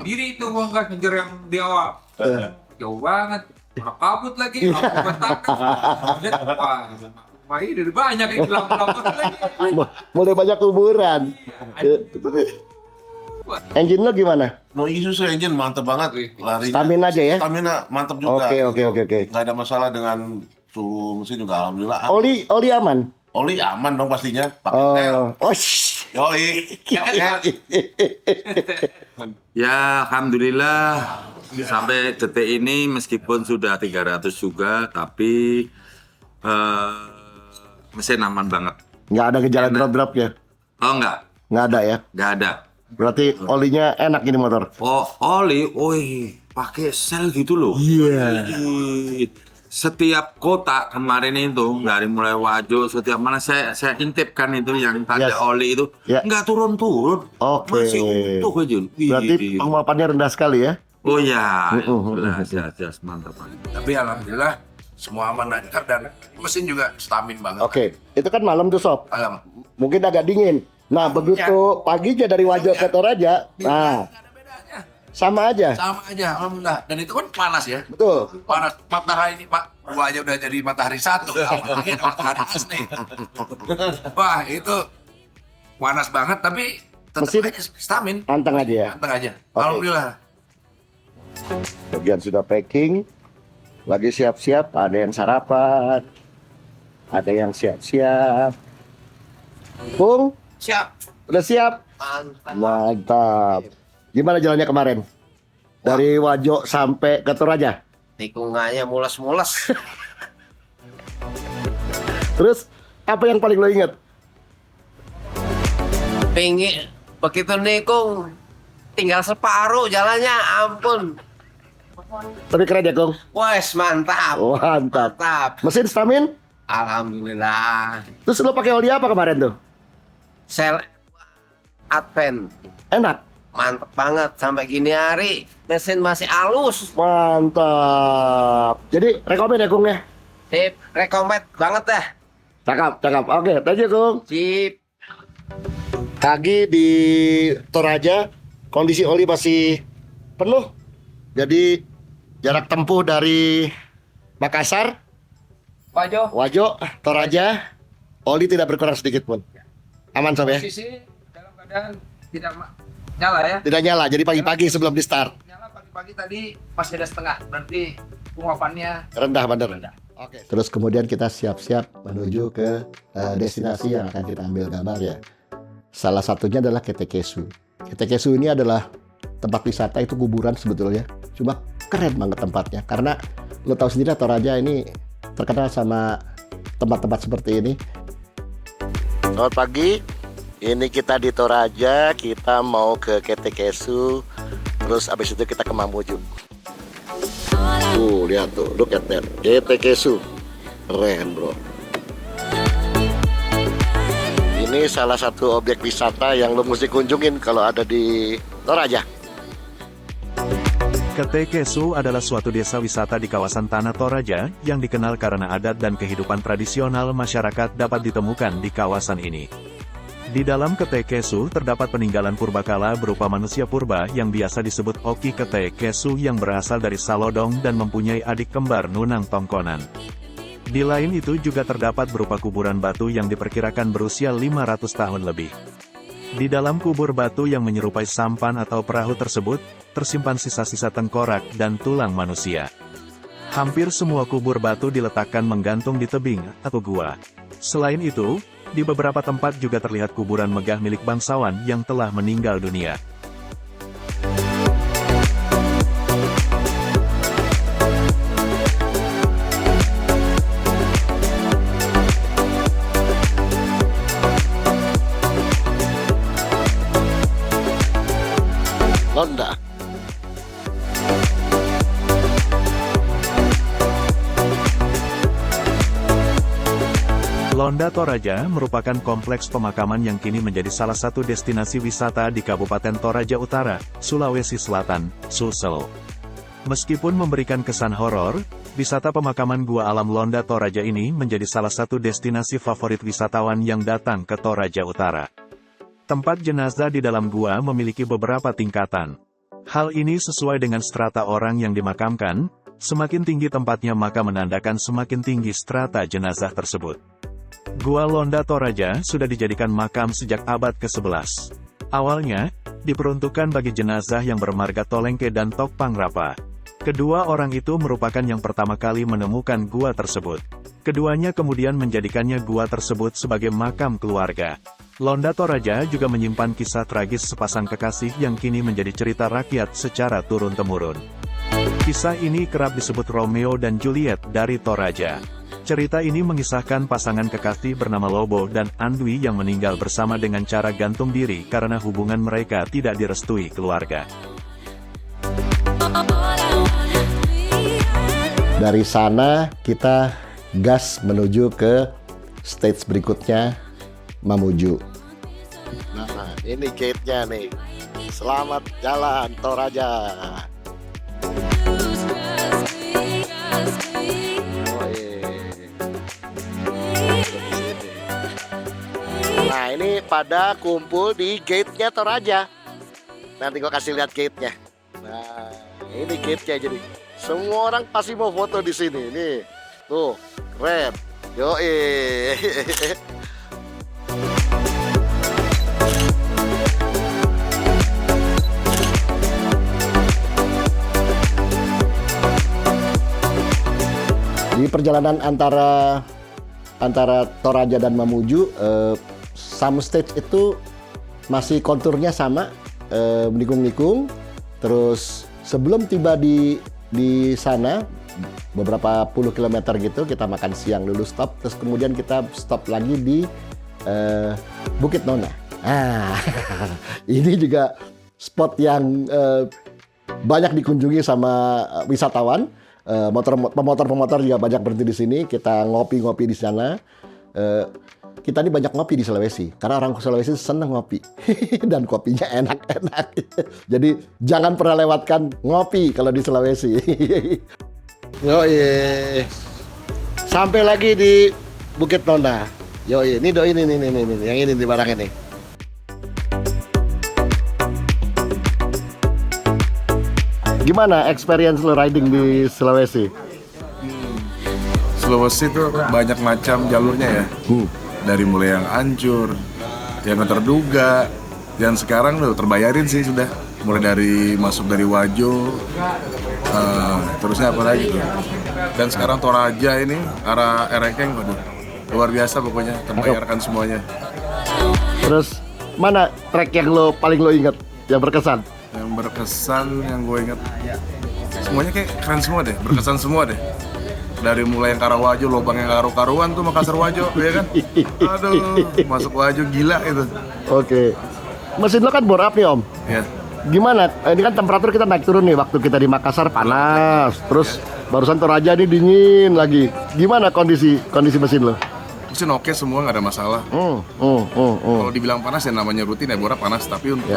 Diri itu gua nggak ngejar yang di awal. Jauh banget. Orang kabut lagi. Aku bentakan. Wah, ini dari banyak yang gelap-gelap lagi. Mulai banyak kuburan. Engine lo gimana? No Isuzu engine mantep banget. Lari. Stamina aja ya? Stamina mantep juga. Oke. Nggak ada masalah dengan suhu mesin juga alhamdulillah. Oli aman? Oli aman dong pastinya. Pakai tel. Yoi. Ya, alhamdulillah sampai detik ini meskipun sudah 300 juga, tapi mesin aman banget. Nggak ada gejala drop ya? Oh enggak? Nggak ada ya? Nggak ada. Berarti olinya enak ini motor? Oh, oli, pakai sel gitu loh. Iya. Setiap kota kemarin itu dari mulai Wajo, setiap mana saya intipkan itu yang tanda oli itu nggak turun-turun. Oke. Masih utuh aja. Berarti penguapannya rendah sekali ya? Oh ya, jelas mantap. Tapi alhamdulillah semua aman lancar dan mesin juga stamin banget. Oke, itu kan malam tuh Sob. Malam. Mungkin agak dingin. Nah, begitu paginya dari Wajo ke Toraja, nah sama aja. Sama aja, alhamdulillah. Dan itu kan panas ya. Betul. Panas matahari ini Pak. Gua aja udah jadi matahari 1. Apalagi ada matahari asli. Wah, itu panas banget tapi tetap mesin aja stamin. anteng aja ya. Anteng aja. Oke. Alhamdulillah. Bagian sudah packing, lagi siap-siap. Ada yang sarapan, ada yang siap-siap. Bung, Siap. Udah siap? Mantap. Mantap. Gimana jalannya kemarin? Dari Wajo sampai ke Toraja? Tikungannya mules-mules. Terus apa yang paling lo inget? Pinggir begitu nikung tinggal separuh jalannya, ampun. Tapi keren ya, Kong? Wes mantap. Mantap. Mantap. Mesin Stamin? Alhamdulillah. Terus lo pakai oli apa kemarin tuh? Sel Advent. Enak? Mantap banget sampai gini hari mesin masih halus. Mantap. Jadi rekomen ya, Kong ya? Sip, rekomend banget dah. Cakap, cakap. Oke, thank you, Kong. Sip. Pagi di Toraja, kondisi oli masih penuh. Jadi jarak tempuh dari Makassar, Wajo, Toraja, oli tidak berkurang sedikit pun. Aman sob ya? Posisi dalam keadaan tidak nyala ya. Tidak nyala, jadi pagi-pagi sebelum di start. Nyala pagi-pagi tadi masih ada setengah, berarti penguapannya Rendah bener. Oke. Terus kemudian kita siap-siap menuju ke destinasi yang akan kita ambil gambar ya. Salah satunya adalah Ketekesu. Ketekesu ini adalah tempat wisata, itu kuburan sebetulnya. Cuma keren banget tempatnya. Karena lo tahu sendiri Toraja ini terkenal sama tempat-tempat seperti ini. Selamat pagi. Ini kita di Toraja, kita mau ke Ketekesu. Terus abis itu kita ke Mamuju. Tuh, lihat tuh, look at that. Ketekesu. Keren, bro. Ini salah satu objek wisata yang lo mesti kunjungin kalau ada di Toraja. Ketekesu adalah suatu desa wisata di kawasan Tanah Toraja yang dikenal karena adat dan kehidupan tradisional masyarakat dapat ditemukan di kawasan ini. Di dalam Ketekesu terdapat peninggalan purbakala berupa manusia purba yang biasa disebut Oki Ketekesu yang berasal dari Salodong dan mempunyai adik kembar Nunang Tongkonan. Di lain itu juga terdapat berupa kuburan batu yang diperkirakan berusia 500 tahun lebih. Di dalam kubur batu yang menyerupai sampan atau perahu tersebut, tersimpan sisa-sisa tengkorak dan tulang manusia. Hampir semua kubur batu diletakkan menggantung di tebing atau gua. Selain itu, di beberapa tempat juga terlihat kuburan megah milik bangsawan yang telah meninggal dunia. Londa. Londa Toraja merupakan kompleks pemakaman yang kini menjadi salah satu destinasi wisata di Kabupaten Toraja Utara, Sulawesi Selatan, Sulsel. Meskipun memberikan kesan horor, wisata pemakaman Gua Alam Londa Toraja ini menjadi salah satu destinasi favorit wisatawan yang datang ke Toraja Utara. Tempat jenazah di dalam gua memiliki beberapa tingkatan. Hal ini sesuai dengan strata orang yang dimakamkan, semakin tinggi tempatnya maka menandakan semakin tinggi strata jenazah tersebut. Gua Londa Toraja sudah dijadikan makam sejak abad ke-11. Awalnya, diperuntukkan bagi jenazah yang bermarga Tolengke dan Tok Pangrapa. Kedua orang itu merupakan yang pertama kali menemukan gua tersebut. Keduanya kemudian menjadikannya gua tersebut sebagai makam keluarga. Londa Toraja juga menyimpan kisah tragis sepasang kekasih yang kini menjadi cerita rakyat secara turun-temurun. Kisah ini kerap disebut Romeo dan Juliet dari Toraja. Cerita ini mengisahkan pasangan kekasih bernama Lobo dan Andwi yang meninggal bersama dengan cara gantung diri karena hubungan mereka tidak direstui keluarga. Dari sana kita gas menuju ke stage berikutnya, Mamuju. Nah, ini gate-nya nih. Selamat jalan Toraja. Nah, ini pada kumpul di gate-nya Toraja. Nanti gua kasih lihat gate-nya. Nah, ini gate-nya jadi. Semua orang pasti mau foto di sini. Nih, tuh, keren. Yoi. Di perjalanan antara Toraja dan Mamuju, some stage itu masih konturnya sama, menikung-nikung. Terus sebelum tiba di sana beberapa puluh kilometer gitu, kita makan siang dulu, stop, terus kemudian kita stop lagi di Bukit Nona. Ini juga spot yang banyak dikunjungi sama wisatawan. Pemotor-pemotor juga banyak berhenti di sini. Kita ngopi-ngopi di sana. Kita ini banyak ngopi di Sulawesi karena orang Sulawesi seneng ngopi dan kopinya enak-enak. Jadi jangan pernah lewatkan ngopi kalau di Sulawesi. Yoi. Sampai lagi di Bukit Nona. Yoi, ini doi ini yang ini di barang ini. Gimana experience lo riding di Sulawesi? Sulawesi itu banyak macam jalurnya ya. Dari mulai yang hancur, yang nggak terduga, dan sekarang udah terbayarin sih sudah. Mulai dari masuk dari Wajo, terusnya apa lagi tuh. Dan sekarang Toraja ini arah Erekeng, waduh, luar biasa pokoknya, terbayarkan semuanya. Terus mana trek yang paling lo inget, yang berkesan? Yang berkesan yang gue inget, semuanya kayak keren semua deh, berkesan semua deh. Dari mulai yang Karawajo, lubang yang karu-karuan tuh Makassar Wajo, ya kan? Aduh, masuk Wajo gila itu. Oke. Mesin lo kan bore up nih Om. Ya. Gimana? Ini kan temperatur kita naik turun nih, waktu kita di Makassar panas, terus barusan Toraja nih dingin lagi. Gimana kondisi mesin lo? Mesin oke semua, nggak ada masalah. Kalau dibilang panas ya namanya rutin ya, bore up panas, tapi untuk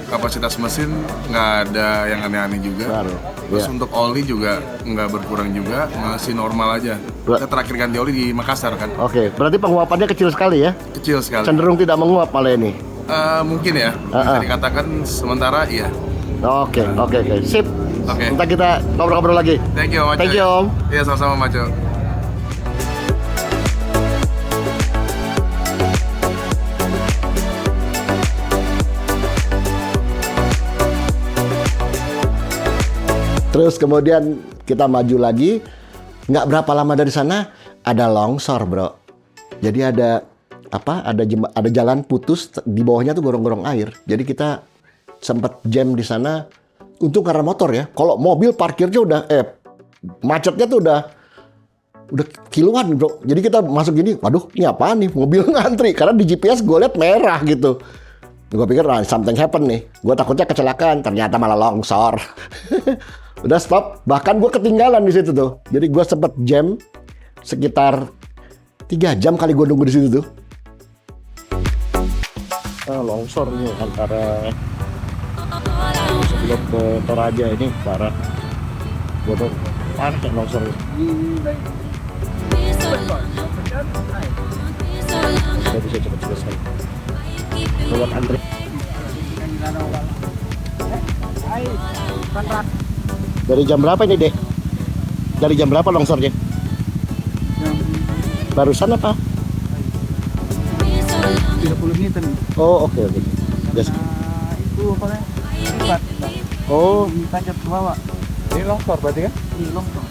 kapasitas mesin nggak ada yang aneh-aneh juga. Terus untuk oli juga nggak berkurang juga, masih normal aja. Kita terakhir ganti oli di Makassar kan. Oke, berarti penguapannya kecil sekali ya? Kecil sekali. Cenderung tidak menguap malah ini? Mungkin ya, bisa dikatakan sementara iya. Oke. Sip. Oke. Ntar kita ngobrol-ngobrol lagi. Thank you Om. Thank you Om. Iya, sama-sama Maco. Terus kemudian kita maju lagi, nggak berapa lama dari sana ada longsor bro. Jadi ada jalan putus, di bawahnya tuh gorong-gorong air. Jadi kita sempat jam di sana. Untung karena motor ya. Kalau mobil parkirnya udah macetnya tuh udah kiluan bro. Jadi kita masuk gini, waduh ini apaan nih, mobil ngantri. Karena di GPS gue liat merah gitu. Gue pikir something happen nih. Gue takutnya kecelakaan, ternyata malah longsor. Udah stop, bahkan gue ketinggalan di situ tuh. Jadi gue sempet jam sekitar 3 jam kali gue nunggu di situ tuh. Longsor nih antara sebelum ke Toraja ini parah. Gue tuh parah kan longsor. Gak bisa cepet selesai. Lewat antri. Dari jam berapa ini deh? Dari jam berapa longsornya? Barusan apa? 30 menit. Oh oke. Yes. Itu apa nih? Lipat. Oh. Tancap ke bawah. Ini longsor berarti kan? Ini longsor.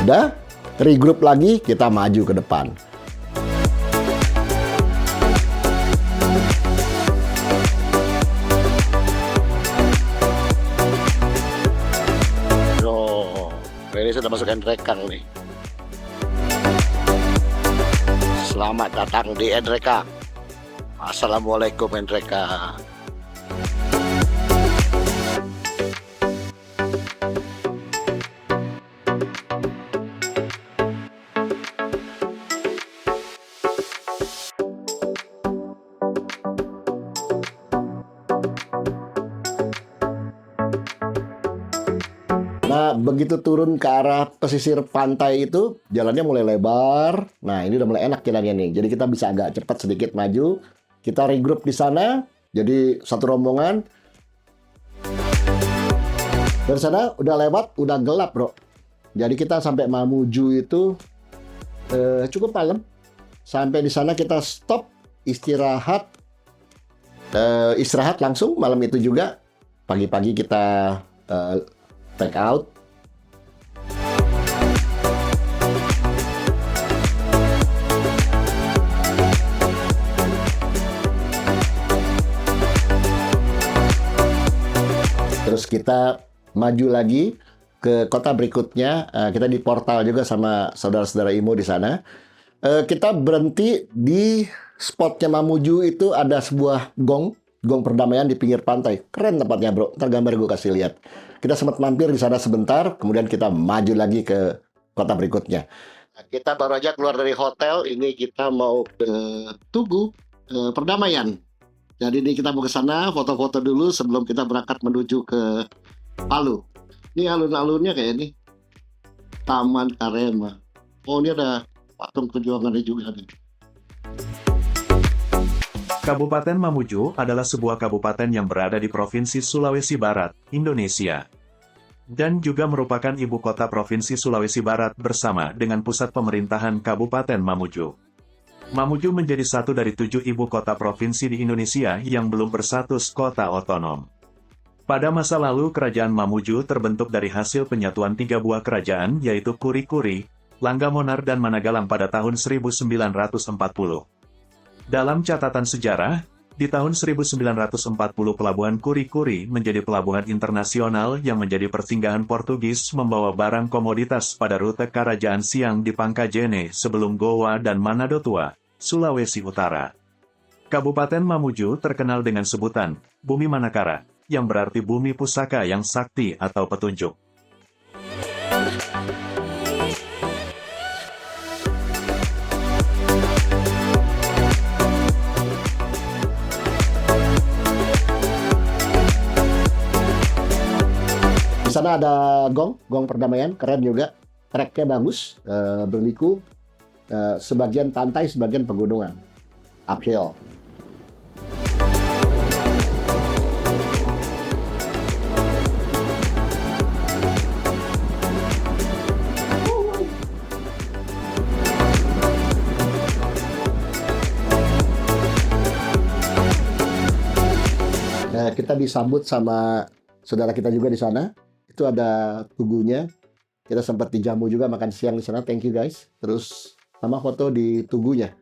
Udah, regroup lagi, kita maju ke depan. Loh, ini sudah masuk Endrekang nih. Selamat datang di Endrekang. Assalamualaikum Endrekang. Nah, begitu turun ke arah pesisir pantai itu, jalannya mulai lebar. Nah, ini udah mulai enak jalannya nih. Jadi kita bisa agak cepat sedikit maju. Kita regroup di sana, jadi satu rombongan. Dari sana udah lewat, udah gelap bro. Jadi kita sampai Mamuju itu cukup malam. Sampai di sana kita stop, istirahat langsung malam itu juga. Pagi-pagi kita check out. Terus kita maju lagi ke kota berikutnya. Kita di portal juga sama saudara-saudara IMO di sana. Kita berhenti di spotnya Mamuju itu ada sebuah gong perdamaian di pinggir pantai. Keren tempatnya bro. Ntar gambar gue kasih lihat. Kita sempat mampir di sana sebentar. Kemudian kita maju lagi ke kota berikutnya. Kita baru aja keluar dari hotel. Ini kita mau ke Tugu Perdamaian. Jadi ini kita mau ke sana, foto-foto dulu sebelum kita berangkat menuju ke Palu. Ini alun-alunnya kayak ini. Taman Karema. Oh, ini ada patung perjuangannya juga nih. Kabupaten Mamuju adalah sebuah kabupaten yang berada di Provinsi Sulawesi Barat, Indonesia. Dan juga merupakan ibu kota Provinsi Sulawesi Barat bersama dengan pusat pemerintahan Kabupaten Mamuju. Mamuju menjadi satu dari 7 ibu kota provinsi di Indonesia yang belum berstatus kota otonom. Pada masa lalu, Kerajaan Mamuju terbentuk dari hasil penyatuan 3 buah kerajaan, yaitu Kuri-Kuri, Langgamonar dan Managalang pada tahun 1940. Dalam catatan sejarah, di tahun 1940 pelabuhan Kuri-Kuri menjadi pelabuhan internasional yang menjadi persinggahan Portugis membawa barang komoditas pada rute Kerajaan Siang di Pangkajene sebelum Goa dan Manado Tua, Sulawesi Utara. Kabupaten Mamuju terkenal dengan sebutan Bumi Manakara, yang berarti bumi pusaka yang sakti atau petunjuk. Di sana ada gong perdamaian, keren juga. Treknya bagus, berliku. Sebagian pantai, sebagian pegunungan. Uphill. Kita disambut sama saudara kita juga di sana. Itu ada tugunya. Kita sempat dijamu juga makan siang di sana. Thank you guys. Terus sama foto di tugunya.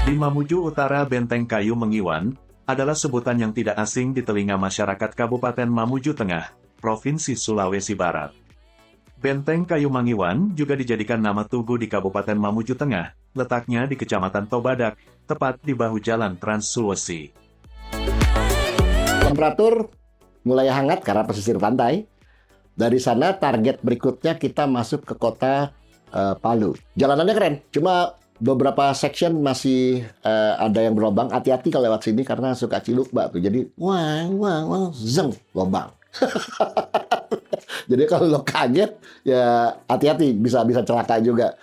Di Mamuju Utara, Benteng Kayu Mengiwan adalah sebutan yang tidak asing di telinga masyarakat Kabupaten Mamuju Tengah, Provinsi Sulawesi Barat. Benteng Kayu Mengiwan juga dijadikan nama tugu di Kabupaten Mamuju Tengah, letaknya di Kecamatan Tobadak, tepat di bahu jalan Trans Sulawesi. Temperatur mulai hangat karena pesisir pantai. Dari sana target berikutnya kita masuk ke kota Palu. Jalanannya keren, cuma beberapa section masih ada yang berlobang. Hati-hati kalau lewat sini karena suka cilukba tuh. Jadi wang, zeng, lobang. Jadi kalau lo kaget ya hati-hati, bisa celaka juga.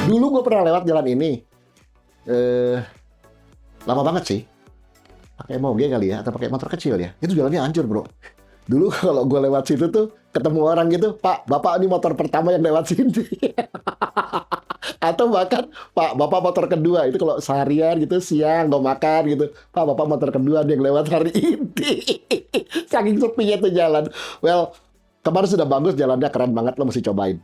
Dulu gue pernah lewat jalan ini. Lama banget sih. Pakai moge kali ya, atau pakai motor kecil ya. Itu jalannya hancur bro. Dulu kalau gue lewat situ tuh ketemu orang gitu, Pak, Bapak ini motor pertama yang lewat sini. Atau bahkan, Pak, Bapak motor kedua. Itu kalau seharian gitu, siang mau makan gitu, Pak, Bapak motor kedua yang lewat hari ini. Saking sepinya tuh jalan. Well, kemarin sudah bagus, jalannya keren banget, lo mesti cobain.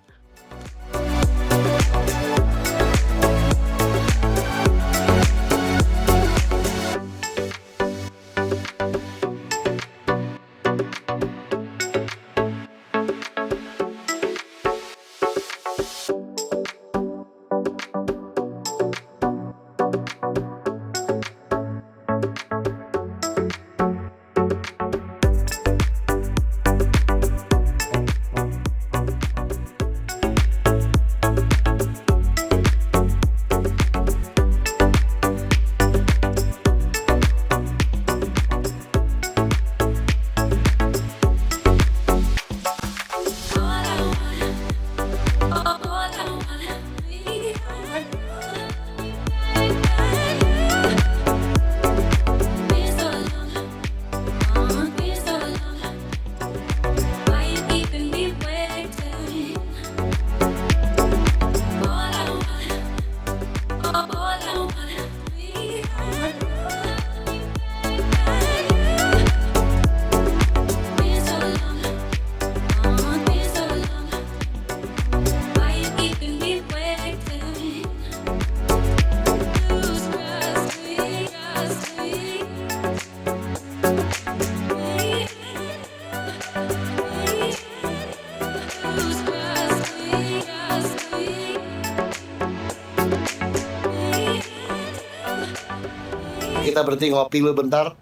Kita berhenti ngopi dulu bentar.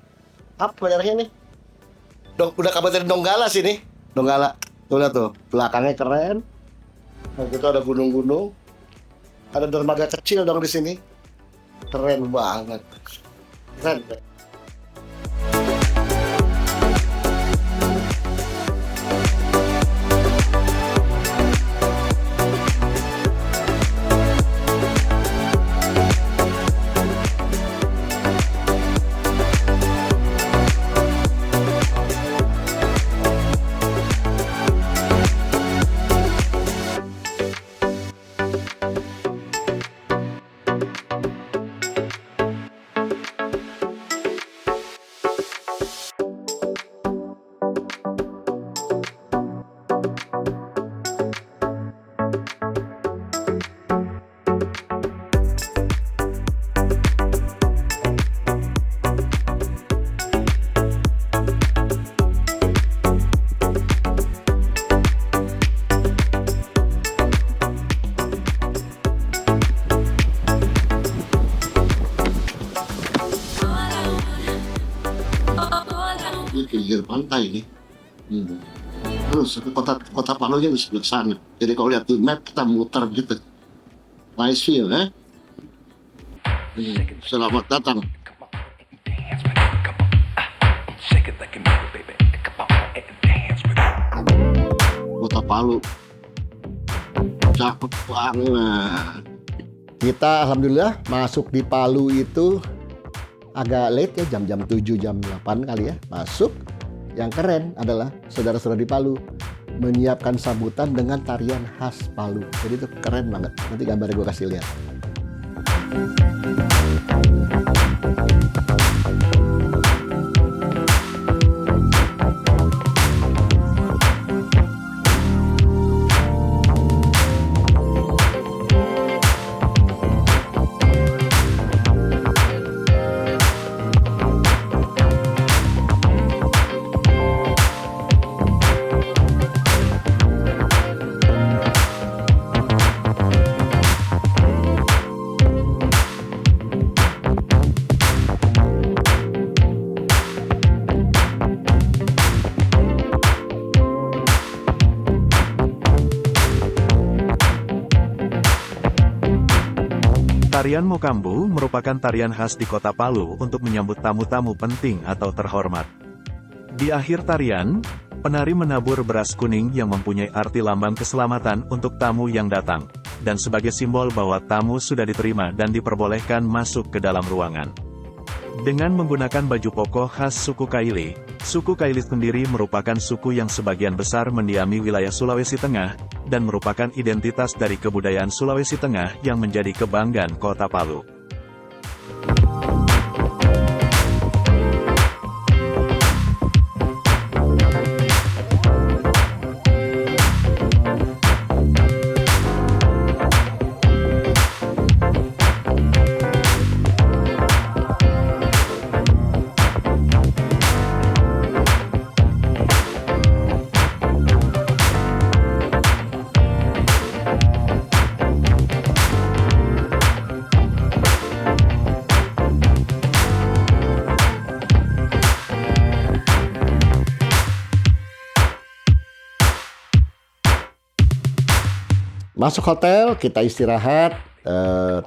Apa daerahnya nih? Udah Kabupaten Donggala sini. Donggala. Tuh lihat tuh, belakangnya keren. Nah, itu ada gunung-gunung. Ada dermaga kecil dong di sini. Keren banget. Keren. Pinggir pantai ini. Terus kota Palunya di sebelah sana. Jadi kalau lihat di map kita muter gitu. Nice view, ya. Selamat datang. Kota Palu. Cakep banget. Kita alhamdulillah masuk di Palu itu agak late ya, jam 7, jam 8 kali ya masuk. Yang keren adalah saudara-saudara di Palu menyiapkan sambutan dengan tarian khas Palu. Jadi itu keren banget. Nanti gambarnya gue kasih lihat. Tarian Mokambu merupakan tarian khas di kota Palu untuk menyambut tamu-tamu penting atau terhormat. Di akhir tarian, penari menabur beras kuning yang mempunyai arti lambang keselamatan untuk tamu yang datang, dan sebagai simbol bahwa tamu sudah diterima dan diperbolehkan masuk ke dalam ruangan. Dengan menggunakan baju pokok khas suku Kaili sendiri merupakan suku yang sebagian besar mendiami wilayah Sulawesi Tengah, dan merupakan identitas dari kebudayaan Sulawesi Tengah yang menjadi kebanggaan kota Palu. Masuk hotel, kita istirahat.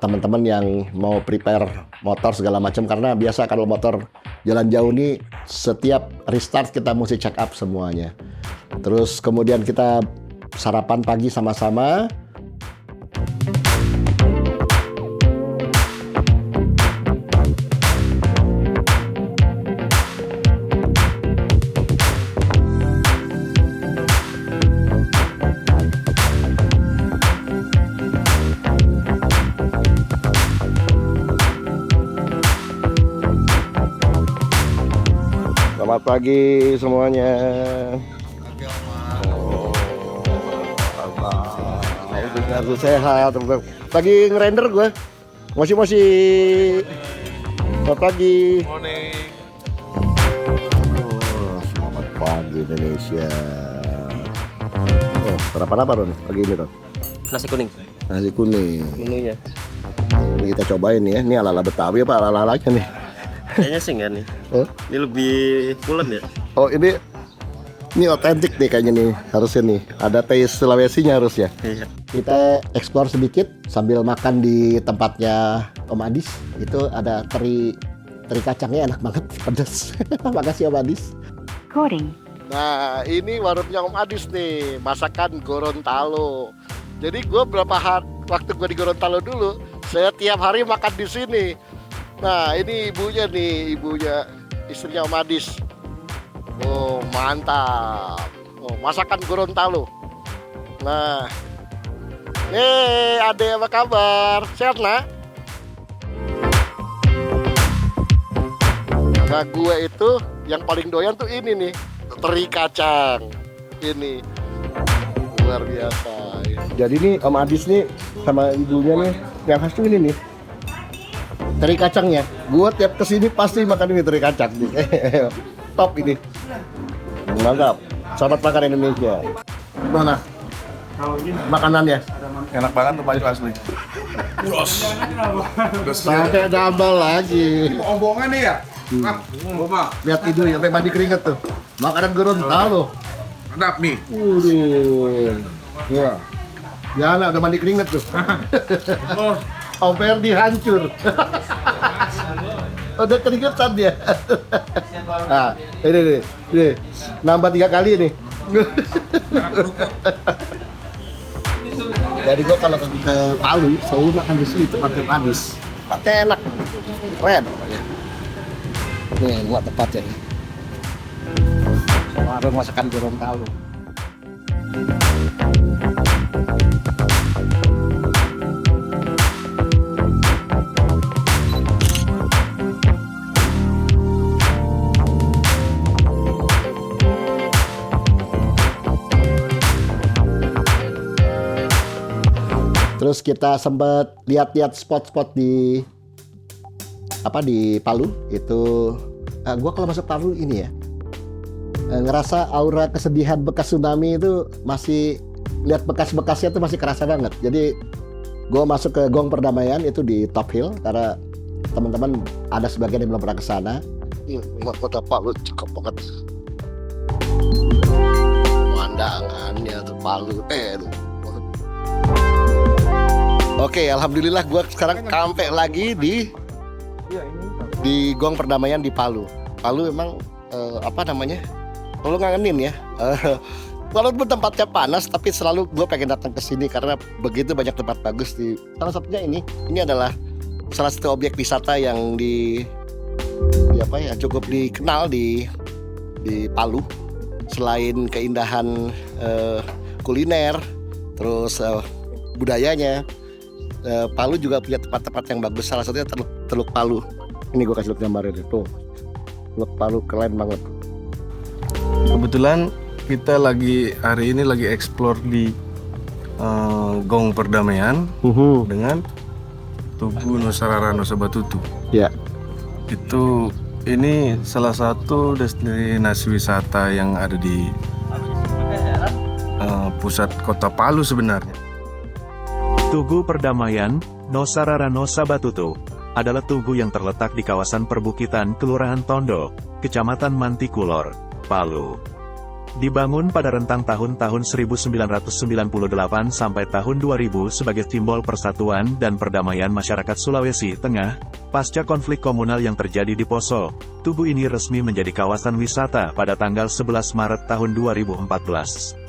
Teman-teman yang mau prepare motor segala macam, karena biasa kalau motor jalan jauh nih setiap restart kita mesti check up semuanya. Terus kemudian kita sarapan pagi sama-sama. Selamat pagi semuanya. Harus sehat. Lagi ngerender gue. Mosi. Selamat pagi. Selamat pagi Indonesia. Sarapan apa Ron? Pagi ini Ron? Nasi kuning. Nasi kuning. Menunya. Ini kita cobain ya. Ini ala-ala Betawi apa ala-ala aja nih? Kayaknya sih enggak nih. Ini lebih pulen ya. Oh ini otentik nih kayaknya nih, harusnya nih. Ada taste Sulawesinya harus ya. Iya. Kita explore sedikit sambil makan di tempatnya Om Adis. Itu ada teri kacangnya enak banget, pedas. Makasih Om Adis. Recording. Nah ini warungnya Om Adis nih, masakan Gorontalo. Jadi gue waktu gue di Gorontalo dulu, saya tiap hari makan di sini. Nah ini ibunya istrinya Om Adis. Oh mantap. Oh, masakan Gorontalo. Nah, Ade apa kabar? Sehat nak? Nah gue itu yang paling doyan tuh ini nih, teri kacang. Ini luar biasa. Jadi nih Om Adis nih sama ibunya nih yang khas tuh ini nih, teri kacangnya. Gue tiap kesini pasti makan ini teri kacang nih. Top ini. Mantap. Selamat makan Indonesia. Mana? Makanannya Enak banget tuh Pak Ju asli. pakai double lagi. Omongan nih ya. Lihat itu ya, sampai mandi keringet tuh. Makanan Gorontalo. Mantap nih. Ya. Yana udah mandi keringet tuh. Om Ferdi hancur. Udah keringetan dia. Nah, ini. Nambah 3 kali nih. Jadi gua kalau ke Palu selalu makan di sini tempatnya Adis. Tempatnya enak, keren. Nih buat tempatnya nih. Warung masakan Gorontalo. Terus kita sempat lihat-lihat spot-spot di Palu itu. Gua kalau masuk Palu ini ya, ngerasa aura kesedihan bekas tsunami itu masih, lihat bekas-bekasnya tuh masih kerasa banget. Jadi gua masuk ke Gong Perdamaian itu di Top Hill karena teman-teman ada sebagian yang belum pernah ke sana. Kota Palu cakep banget. Pemandangannya tuh Palu. Oke, alhamdulillah gue sekarang sampai lagi di Gong Perdamaian di Palu. Palu memang Palu ngangenin ya. Walaupun tempatnya panas, tapi selalu gue pengen datang ke sini karena begitu banyak tempat bagus di. Salah satunya ini adalah salah satu objek wisata yang cukup dikenal di Palu. Selain keindahan kuliner, terus budayanya. Palu juga punya tempat-tempat yang bagus. Salah satunya Teluk Palu. Ini gue kasih gambarnya tuh. Teluk Palu keren banget. Kebetulan kita hari ini lagi explore di Gong Perdamaian dengan Tugu Nusa Rara Nusa Batutu. Ya. Ini salah satu destinasi wisata yang ada di pusat kota Palu sebenarnya. Tugu Perdamaian, Nusa Rara Nusa Batutu, adalah tugu yang terletak di kawasan perbukitan Kelurahan Tondo, Kecamatan Mantikulor, Palu. Dibangun pada rentang tahun-tahun 1998 sampai tahun 2000 sebagai simbol persatuan dan perdamaian masyarakat Sulawesi Tengah, pasca konflik komunal yang terjadi di Poso, tugu ini resmi menjadi kawasan wisata pada tanggal 11 Maret tahun 2014.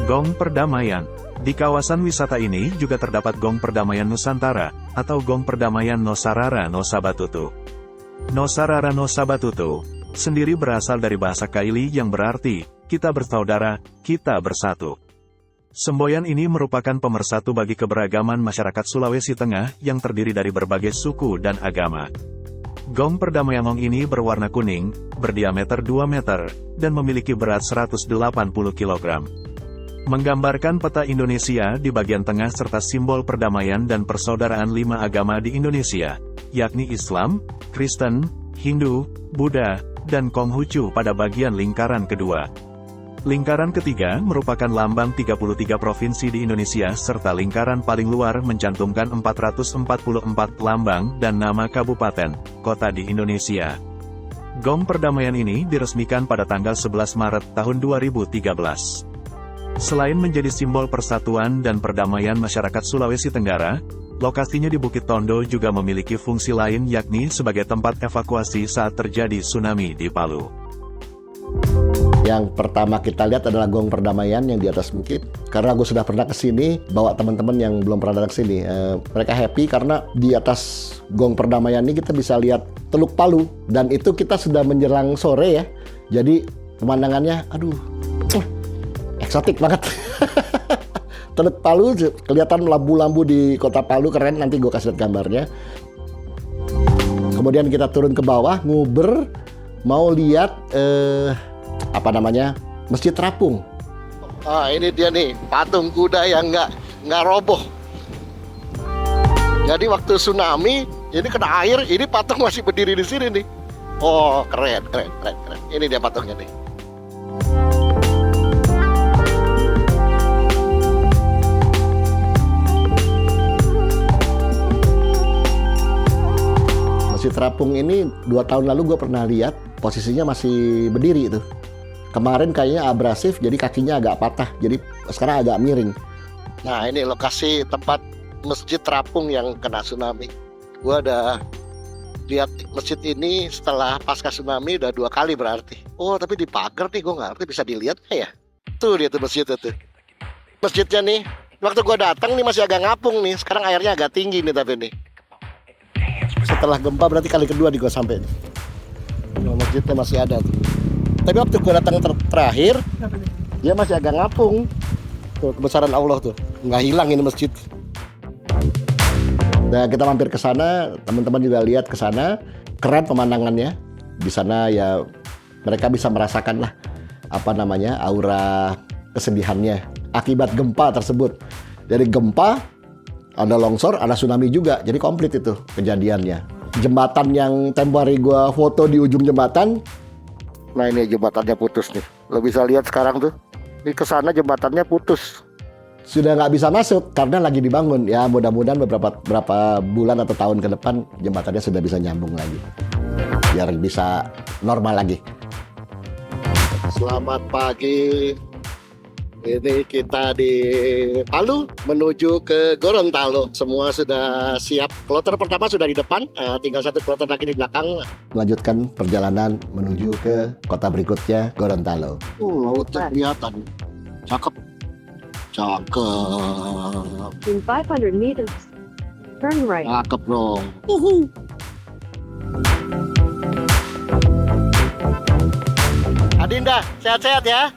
Gong Perdamaian. Di kawasan wisata ini juga terdapat Gong Perdamaian Nusantara, atau Gong Perdamaian Nusa Rara Nusa Batutu. Nusa Rara Nusa Batutu sendiri berasal dari bahasa Kaili yang berarti, kita bersaudara, kita bersatu. Semboyan ini merupakan pemersatu bagi keberagaman masyarakat Sulawesi Tengah yang terdiri dari berbagai suku dan agama. Gong Perdamaian ini berwarna kuning, berdiameter 2 meter, dan memiliki berat 180 kg. Menggambarkan peta Indonesia di bagian tengah serta simbol perdamaian dan persaudaraan 5 agama di Indonesia, yakni Islam, Kristen, Hindu, Buddha, dan Konghucu pada bagian lingkaran kedua. Lingkaran ketiga merupakan lambang 33 provinsi di Indonesia serta lingkaran paling luar mencantumkan 444 lambang dan nama kabupaten, kota di Indonesia. Gong perdamaian ini diresmikan pada tanggal 11 Maret tahun 2013. Selain menjadi simbol persatuan dan perdamaian masyarakat Sulawesi Tenggara, lokasinya di Bukit Tondo juga memiliki fungsi lain yakni sebagai tempat evakuasi saat terjadi tsunami di Palu. Yang pertama kita lihat adalah gong perdamaian yang di atas bukit. Karena gue sudah pernah kesini, bawa teman-teman yang belum pernah datang kesini. Mereka happy karena di atas gong perdamaian ini kita bisa lihat Teluk Palu. Dan itu kita sudah menjelang sore ya. Jadi pemandangannya, aduh, eksotik banget. Teluk Palu kelihatan lampu-lampu di kota Palu, keren. Nanti gue kasih lihat gambarnya. Kemudian kita turun ke bawah, nguber, mau lihat Masjid Terapung. Ini dia nih, patung kuda yang nggak roboh. Jadi waktu tsunami ini kena air, ini patung masih berdiri di sini nih. Oh, keren. Ini dia patungnya nih. Masjid Terapung ini 2 tahun lalu gue pernah lihat, posisinya masih berdiri itu. Kemarin kayaknya abrasif, jadi kakinya agak patah, jadi sekarang agak miring. Nah, ini lokasi tempat Masjid Terapung yang kena tsunami. Gua ada lihat masjid ini setelah pasca tsunami udah 2 kali berarti. Oh, tapi dipagar nih, gue nggak ngerti bisa dilihat ya. Tuh dia tuh masjid itu. Masjidnya nih, waktu gua datang nih masih agak ngapung nih. Sekarang airnya agak tinggi nih tapi nih. Setelah gempa berarti kali kedua nih gua sampai nih. Masjidnya masih ada tuh. Tapi waktu gue datang terakhir, dia masih agak ngapung. Tuh, kebesaran Allah tuh, nggak hilang ini masjid. Nah, kita mampir ke sana, teman-teman juga lihat ke sana, keren pemandangannya. Di sana ya mereka bisa merasakan lah aura kesedihannya akibat gempa tersebut. Jadi gempa, ada longsor, ada tsunami juga, jadi komplit itu kejadiannya. Jembatan yang tempo hari gue foto di ujung jembatan. Nah, ini jembatannya putus nih. Lo bisa lihat sekarang tuh. Ini kesana jembatannya putus. Sudah nggak bisa masuk karena lagi dibangun. Ya mudah-mudahan beberapa bulan atau tahun ke depan jembatannya sudah bisa nyambung lagi. Biar bisa normal lagi. Selamat pagi. Ini kita di Palu menuju ke Gorontalo. Semua sudah siap. Kloter pertama sudah di depan, tinggal 1 kloter lagi di belakang. Melanjutkan perjalanan menuju ke kota berikutnya, Gorontalo. Lautnya kelihatan. Cakep. In 500 meters, turn right. Cakep bro. Adinda, sehat-sehat ya.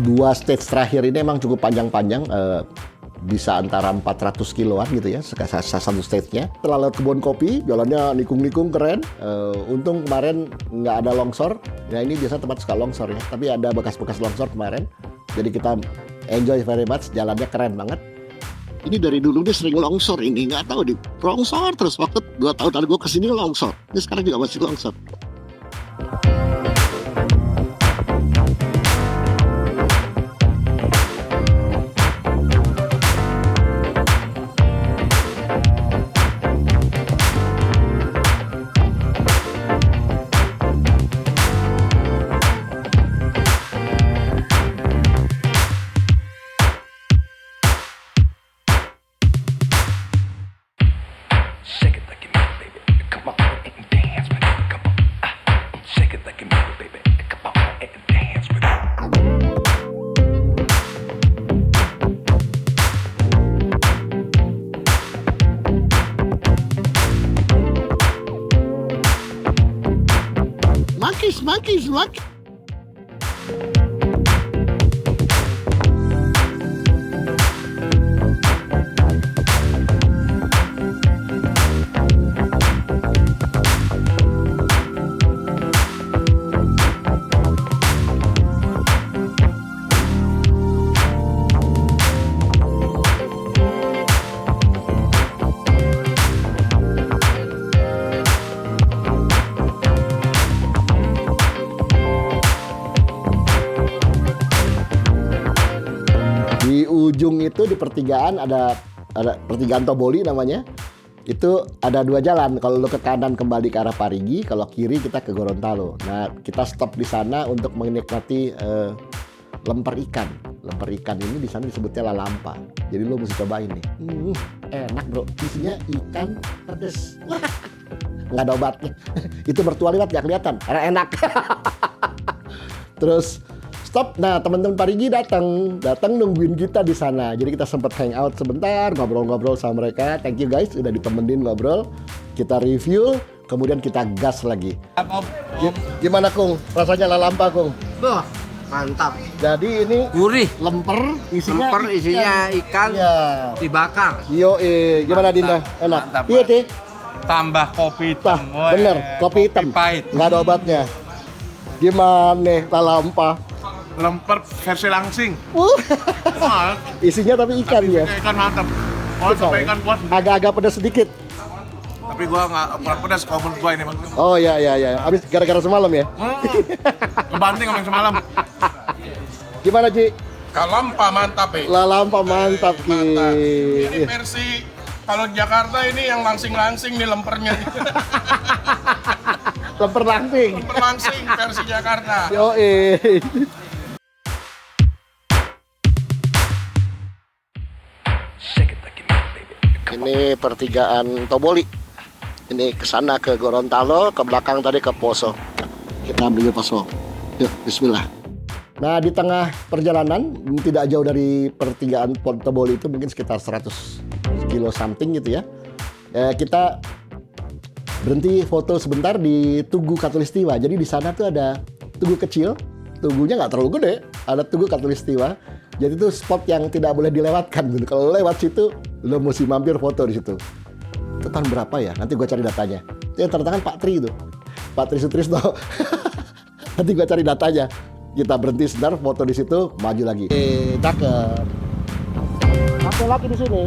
Dua stage terakhir ini emang cukup panjang-panjang, bisa antara 400 kiloan gitu ya, satu stage-nya. Setelah lewat kebun kopi, jalannya nikung-nikung keren. Untung kemarin nggak ada longsor. Ya ini biasa tempat suka longsor ya, tapi ada bekas-bekas longsor kemarin. Jadi kita enjoy very much, jalannya keren banget. Ini dari dulu dia sering longsor ini, nggak tahu di longsor terus. Waktu 2 tahun lalu gue kesini longsor, ini sekarang juga masih longsor. Monkeys. di pertigaan ada pertigaan Toboli namanya. Itu ada 2 jalan. Kalau lo ke kanan kembali ke arah Parigi, kalau kiri kita ke Gorontalo. Nah, kita stop di sana untuk menikmati lemper ikan. Lemper ikan ini di sana disebutnya lalampa. Jadi lo mesti cobain nih. Enak bro, isinya ikan pedes. Nggak ada obatnya. Itu mertua lewat nggak kelihatan, karena enak. Terus stop. Nah, teman-teman Parigi datang nungguin kita di sana. Jadi kita sempat hangout sebentar, ngobrol-ngobrol sama mereka. Thank you guys, udah ditemenin ngobrol. Kita review, kemudian kita gas lagi. Gimana Kung? Rasanya lalampa Kung? Mantap. Jadi ini Gurih. lemper isinya ikan ya. dibakar. Yo, gimana Dinda? Enak. Mantap, Iya deh. Tambah kopi hitam. Bener, kopi hitam. Pahit. Nggak ada obatnya. Gimana lalampa? Lemper versi langsing. Isinya tapi ikan ya. Ikan mantap. Oh, sampai ikan kuat. Agak-agak pedas sedikit. Tapi gua nggak kurang pedas kalau menurut gua ini bang. Oh iya. Habis gara-gara semalam ya. Kebanting sama yang semalam. Gimana Ji? Lalampa mantap Lalampa mantap Ki. Ini versi kalau di Jakarta ini yang langsing-langsing nih lempernya. Lemper langsing. Lemper langsing versi Jakarta. Yo. Ini pertigaan Toboli. Ini ke sana ke Gorontalo, ke belakang tadi ke Poso. Kita ambil Poso. Yuk, bismillah. Nah, di tengah perjalanan, tidak jauh dari pertigaan Toboli itu mungkin sekitar 100 kilo something gitu ya. Kita berhenti foto sebentar di Tugu Katulistiwa. Jadi di sana tuh ada tugu kecil, tugunya nggak terlalu gede, ada Tugu Katulistiwa. Jadi itu spot yang tidak boleh dilewatkan. Kalau lewat situ, lo mesti mampir foto di situ. Itu tahun berapa ya? Nanti gue cari datanya. Itu yang tanda tangan Pak Tri itu, Pak Tri Sutrisno. Nanti gue cari datanya. Kita berhenti sebentar, foto di situ, maju lagi. Cakep. Foto lagi di sini.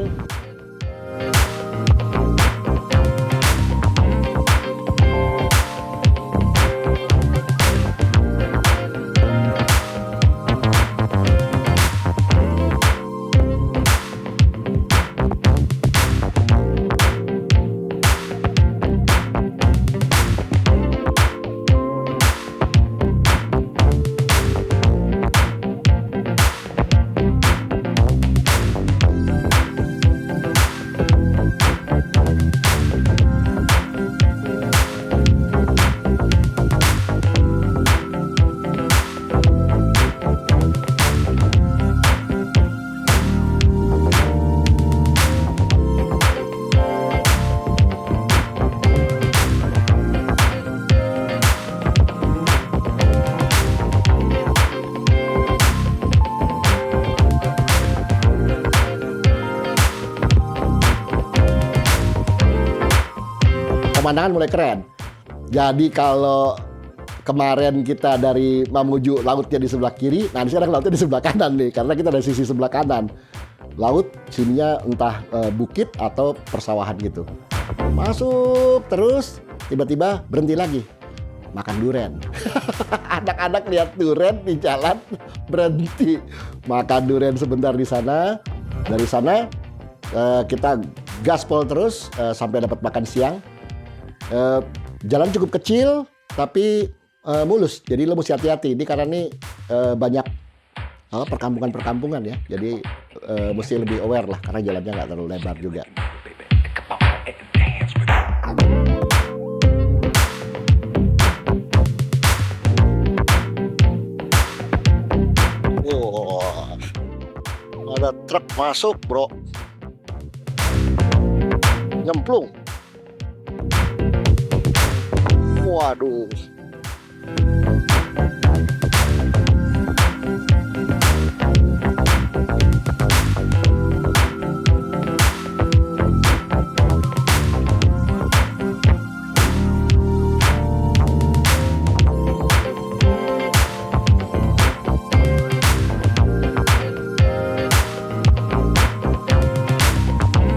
Pemandangan mulai keren. Jadi kalau kemarin kita dari Mamuju lautnya di sebelah kiri, nah sekarang lautnya di sebelah kanan nih, karena kita dari sisi sebelah kanan. Laut sininya entah bukit atau persawahan gitu. Masuk terus, tiba-tiba berhenti lagi. Makan duren. Anak-anak lihat duren di jalan, berhenti. Makan duren sebentar di sana. Dari sana kita gaspol terus sampai dapat makan siang. Jalan cukup kecil tapi mulus, jadi lo mesti hati-hati. Ini karena ini banyak perkampungan-perkampungan ya, jadi mesti lebih aware lah karena jalannya nggak terlalu lebar juga. Ada truk masuk bro, nyemplung. Waduh.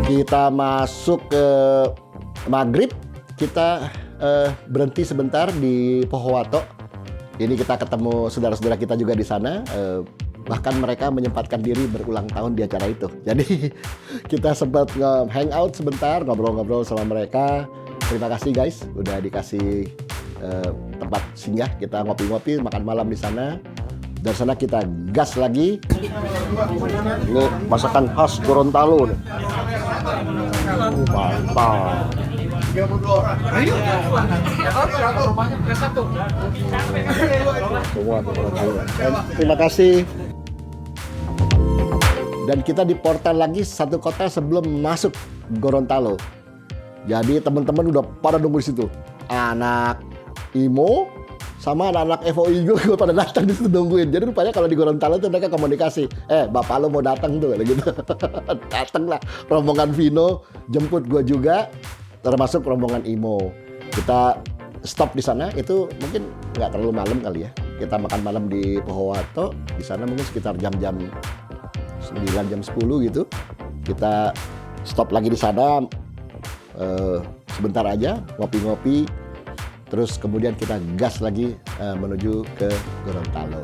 Kita masuk ke maghrib, kita berhenti sebentar di Pohowato. Ini kita ketemu saudara-saudara kita juga di sana. bahkan mereka menyempatkan diri berulang tahun di acara itu. Jadi kita sempat hangout sebentar, ngobrol-ngobrol sama mereka. Terima kasih guys, udah dikasih tempat singgah, kita ngopi-ngopi, makan malam di sana. Dari sana kita gas lagi. Ini masakan khas Gorontalo nih. Mantap. Terima kasih. Dan kita di portal lagi satu kota sebelum masuk Gorontalo. Jadi teman-teman udah pada nunggu di situ. Anak IMO sama anak-anak FOI juga pada datang di situ nungguin. Jadi rupanya kalau di Gorontalo tuh mereka komunikasi. Bapak lo mau datang tuh gitu. Datang lah rombongan Vino, jemput gue juga, termasuk rombongan IMO. Kita stop di sana itu mungkin nggak terlalu malam kali ya. Kita makan malam di Pohowato. Di sana mungkin sekitar jam-jam 9 jam 10 gitu. Kita stop lagi di sana sebentar aja ngopi-ngopi. Terus kemudian kita gas lagi menuju ke Gorontalo.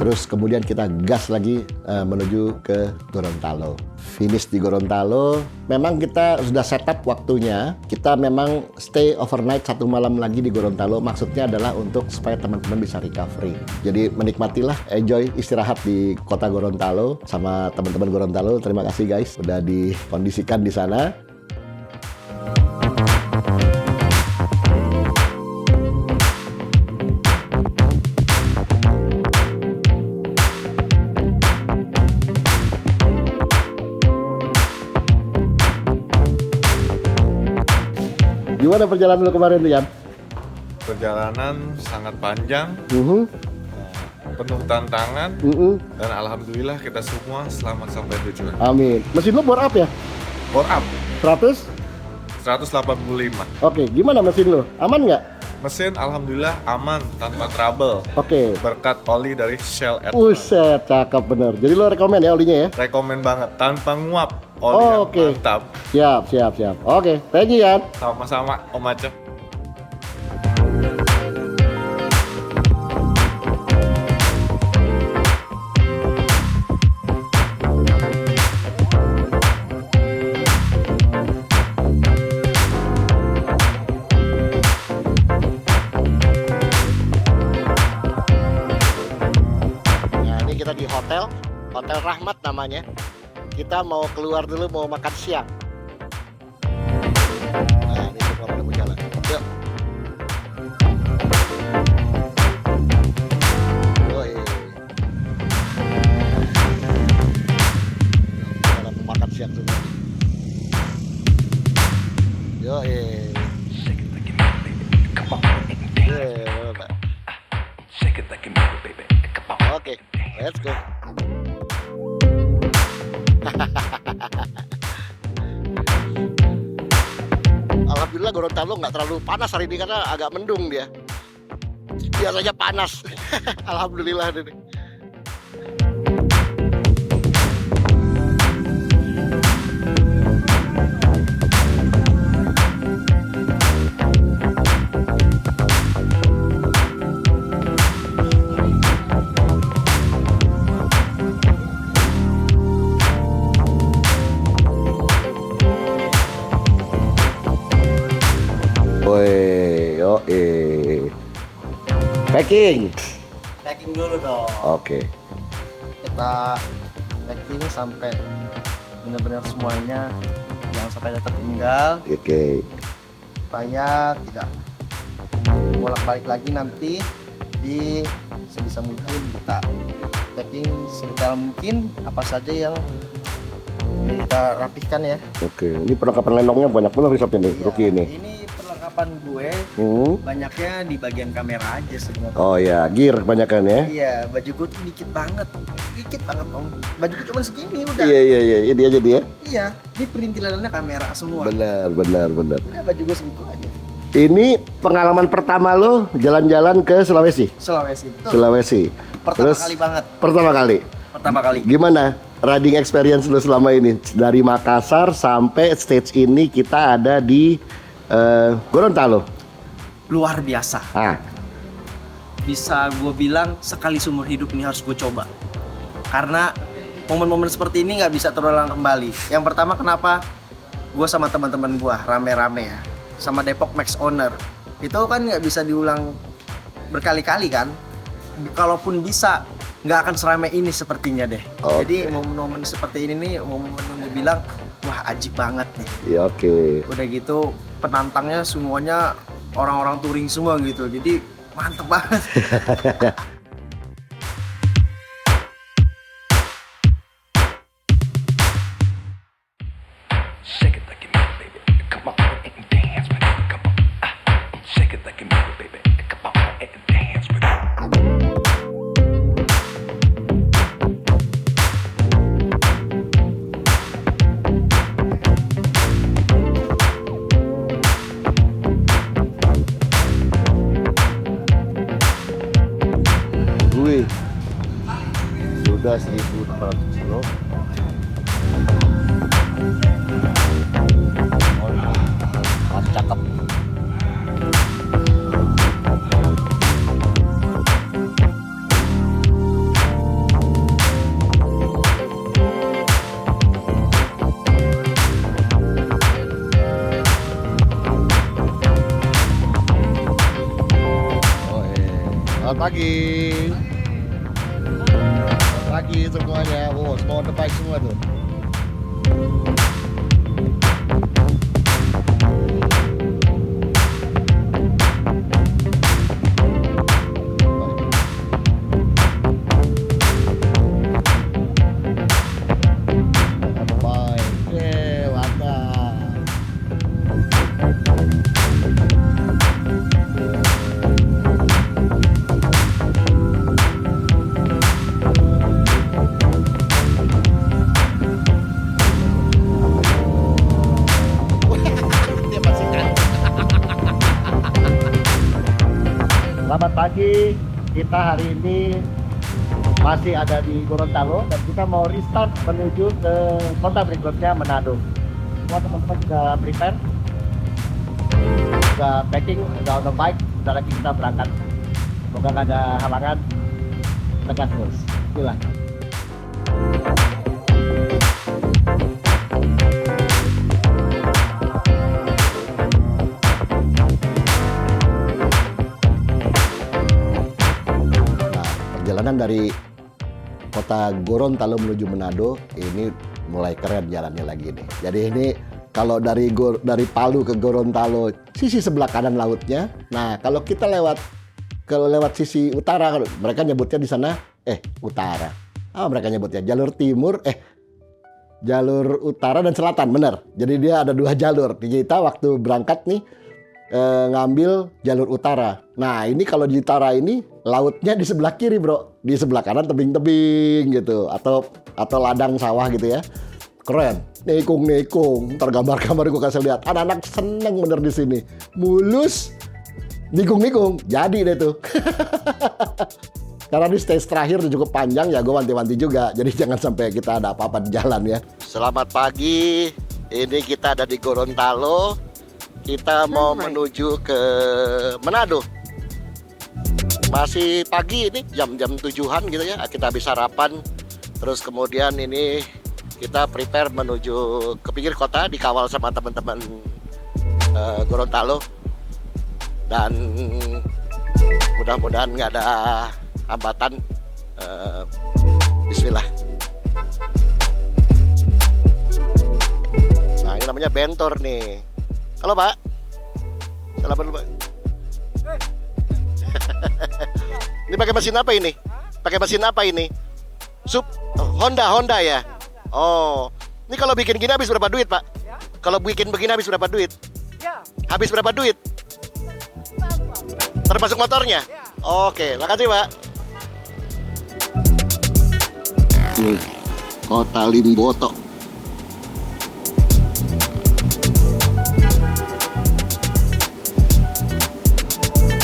Terus kemudian kita gas lagi menuju ke Gorontalo. Finish di Gorontalo. Memang kita sudah setup waktunya. Kita memang stay overnight 1 malam lagi di Gorontalo. Maksudnya adalah untuk supaya teman-teman bisa recovery. Jadi menikmatilah, enjoy istirahat di kota Gorontalo sama teman-teman Gorontalo. Terima kasih guys udah dikondisikan di sana. Gimana perjalanan lu kemarin tuh, Yan? Perjalanan sangat panjang, penuh tantangan, dan alhamdulillah kita semua selamat sampai tujuan. Amin. Mesin lu bore up ya? Bore up. 100? 185. Oke, gimana mesin lu? Aman nggak? Mesin alhamdulillah aman, tanpa trouble. Oke. Berkat oli dari Shell Advance. Buset, cakep bener. Jadi lo rekomen ya olinya ya? Rekomen banget, tanpa nguap. Oli yang mantap. Siap. Oke, thank you Yan. Sama-sama Om Aceh. Nah, ini kita di Hotel Rahmat namanya. Kita mau keluar dulu, mau makan siang. Nah, ini semua pada mau jalan. Yuk. Jalan makan siang semua. Oke, let's go. Alhamdulillah Gorontalo nggak terlalu panas hari ini karena agak mendung dia. Biasanya panas. Alhamdulillah ini. Packing dulu dong. Oke. Kita packing sampai benar-benar semuanya, jangan sampai ada tertinggal. Oke. Supaya tidak bolak-balik lagi nanti, di sebisa mungkin kita packing sedetail mungkin apa saja yang kita rapihkan ya. Oke, ini perlengkapan lenongnya banyak banget resepnya nih, Ruki ini. Ini perlengkapan gue banyaknya di bagian kamera aja sebenarnya. Oh ya, gear kebanyakan ya. Iya, baju gue tuh dikit banget om. Baju gue cuma segini udah. Iya, ini aja dia. Iya, ini perintilannya kamera semua. Benar. Udah baju gue segitu aja. Ini pengalaman pertama lo jalan-jalan ke Sulawesi? Sulawesi. Pertama kali. Gimana riding experience lo selama ini? Dari Makassar sampai stage ini kita ada di Gorontalo. Luar biasa. Bisa gue bilang sekali seumur hidup ini harus gue coba. Karena momen-momen seperti ini nggak bisa terulang kembali. Yang pertama kenapa? Gue sama teman-teman gue rame-rame ya. Sama Depok Max Owner. Itu kan nggak bisa diulang berkali-kali kan. Kalaupun bisa, nggak akan seramai ini sepertinya deh. Jadi momen-momen seperti ini nih, momen yang gue bilang, wah ajib banget nih. Iya, oke. Udah gitu penantangnya semuanya orang-orang touring semua gitu. Jadi mantep banget. Sudah 1.400 kilo. Masih cakep. Selamat pagi semuanya. Semua on the bike semua tuh. Selamat pagi, kita hari ini masih ada di Gorontalo dan kita mau restart menuju ke kota berikutnya, Manado. Semua teman-teman sudah prepare, sudah packing, sudah on the bike, sudah lagi kita berangkat. Semoga nggak ada halangan, tegas terus. Silakan. Perjalanan dari kota Gorontalo menuju Manado ini mulai keren jalannya lagi nih. Jadi ini kalau dari Palu ke Gorontalo sisi sebelah kanan lautnya. Nah kalau kita lewat sisi utara, mereka nyebutnya di sana utara. Mereka nyebutnya jalur timur, jalur utara dan selatan, benar. Jadi dia ada 2 jalur. Kita waktu berangkat nih ngambil jalur utara. Nah ini kalau di utara ini lautnya di sebelah kiri bro, di sebelah kanan tebing-tebing gitu, atau ladang sawah gitu ya. Keren, nekung, ntar gambar-gambar gue kasih lihat. Anak-anak seneng bener di sini, mulus, nikung, jadi deh tuh. Karena di stage terakhir cukup panjang ya, gue wanti-wanti juga. Jadi jangan sampai kita ada apa-apa di jalan ya. Selamat pagi, ini kita ada di Gorontalo. Kita mau menuju ke Manado. Masih pagi ini, jam 7-an gitu ya. Kita habis sarapan. Terus kemudian ini kita prepare menuju ke pinggir kota, dikawal sama teman-teman Gorontalo. Dan mudah-mudahan nggak ada hambatan. Bismillah. Nah ini namanya bentor nih. Halo Pak, salam dulu Pak. Ini pakai mesin apa ini? Pakai mesin apa ini? Honda ya. Oh, ini kalau bikin gini habis berapa duit, Pak? Kalau bikin begini habis berapa duit? Habis berapa duit? Termasuk motornya? Oke, makasih, Pak. Nih, Kota Limboto.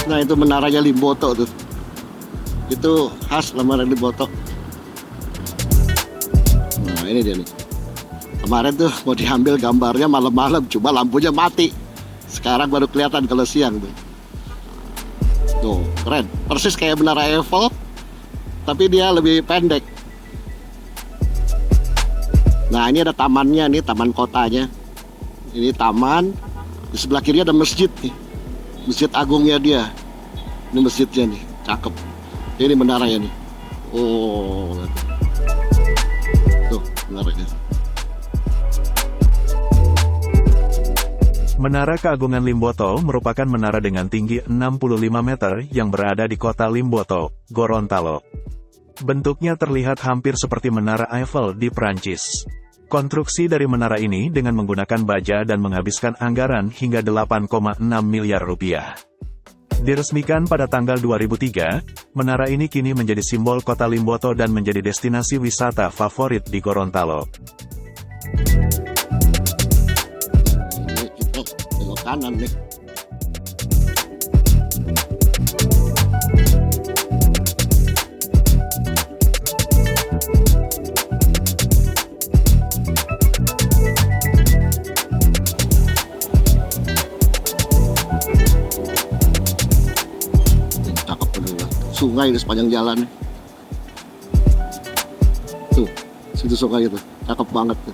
Nah, itu menaranya Limboto tuh. Itu khas menara Limboto. Nah, ini dia nih. Kemarin tuh mau diambil gambarnya malam-malam, cuma lampunya mati. Sekarang baru kelihatan kalau siang tuh. Tuh, keren. Persis kayak menara Eiffel, tapi dia lebih pendek. Nah, ini ada tamannya nih, taman kotanya. Ini taman. Di sebelah kiri ada masjid nih. Masjid agungnya dia. Ini masjidnya nih, cakep. Ini menaranya nih. Oh, tuh menaranya. Menara Keagungan Limboto merupakan menara dengan tinggi 65 meter yang berada di kota Limboto, Gorontalo. Bentuknya terlihat hampir seperti Menara Eiffel di Prancis. Konstruksi dari menara ini dengan menggunakan baja dan menghabiskan anggaran hingga 8,6 miliar rupiah. Diresmikan pada tanggal 2003, menara ini kini menjadi simbol kota Limboto dan menjadi destinasi wisata favorit di Gorontalo. Kanan nih. Cakep bener. Sungai di sepanjang jalan. Tuh, situ sungai itu. Cakep banget tuh.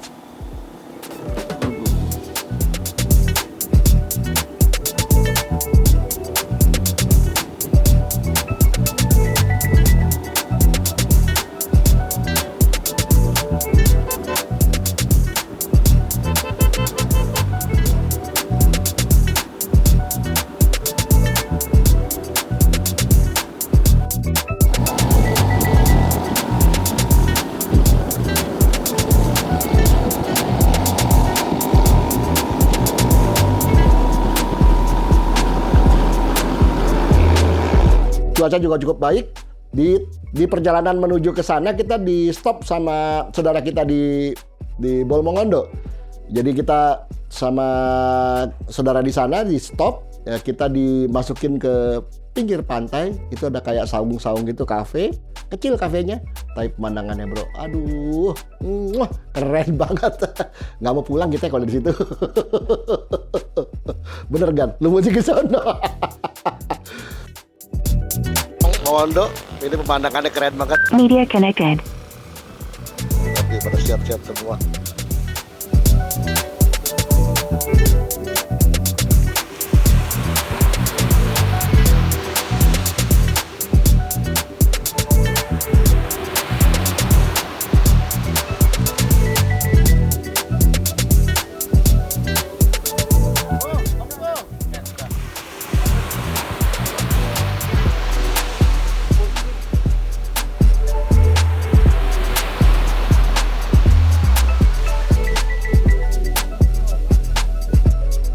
Cuaca juga cukup baik. Di perjalanan menuju ke sana kita di stop sama saudara kita di Bolmongondo. Jadi kita sama saudara di sana di stop, ya kita dimasukin ke pinggir pantai. Itu ada kayak saung-saung gitu, kafe kecil kafenya, tapi pemandangannya bro, aduh, keren banget. Nggak mau pulang kita kalau di situ. Bener kan? Lu mesti ke sana. Mondo, ini pemandangannya keren banget. Media connected. Oke, pada siap-siap semua.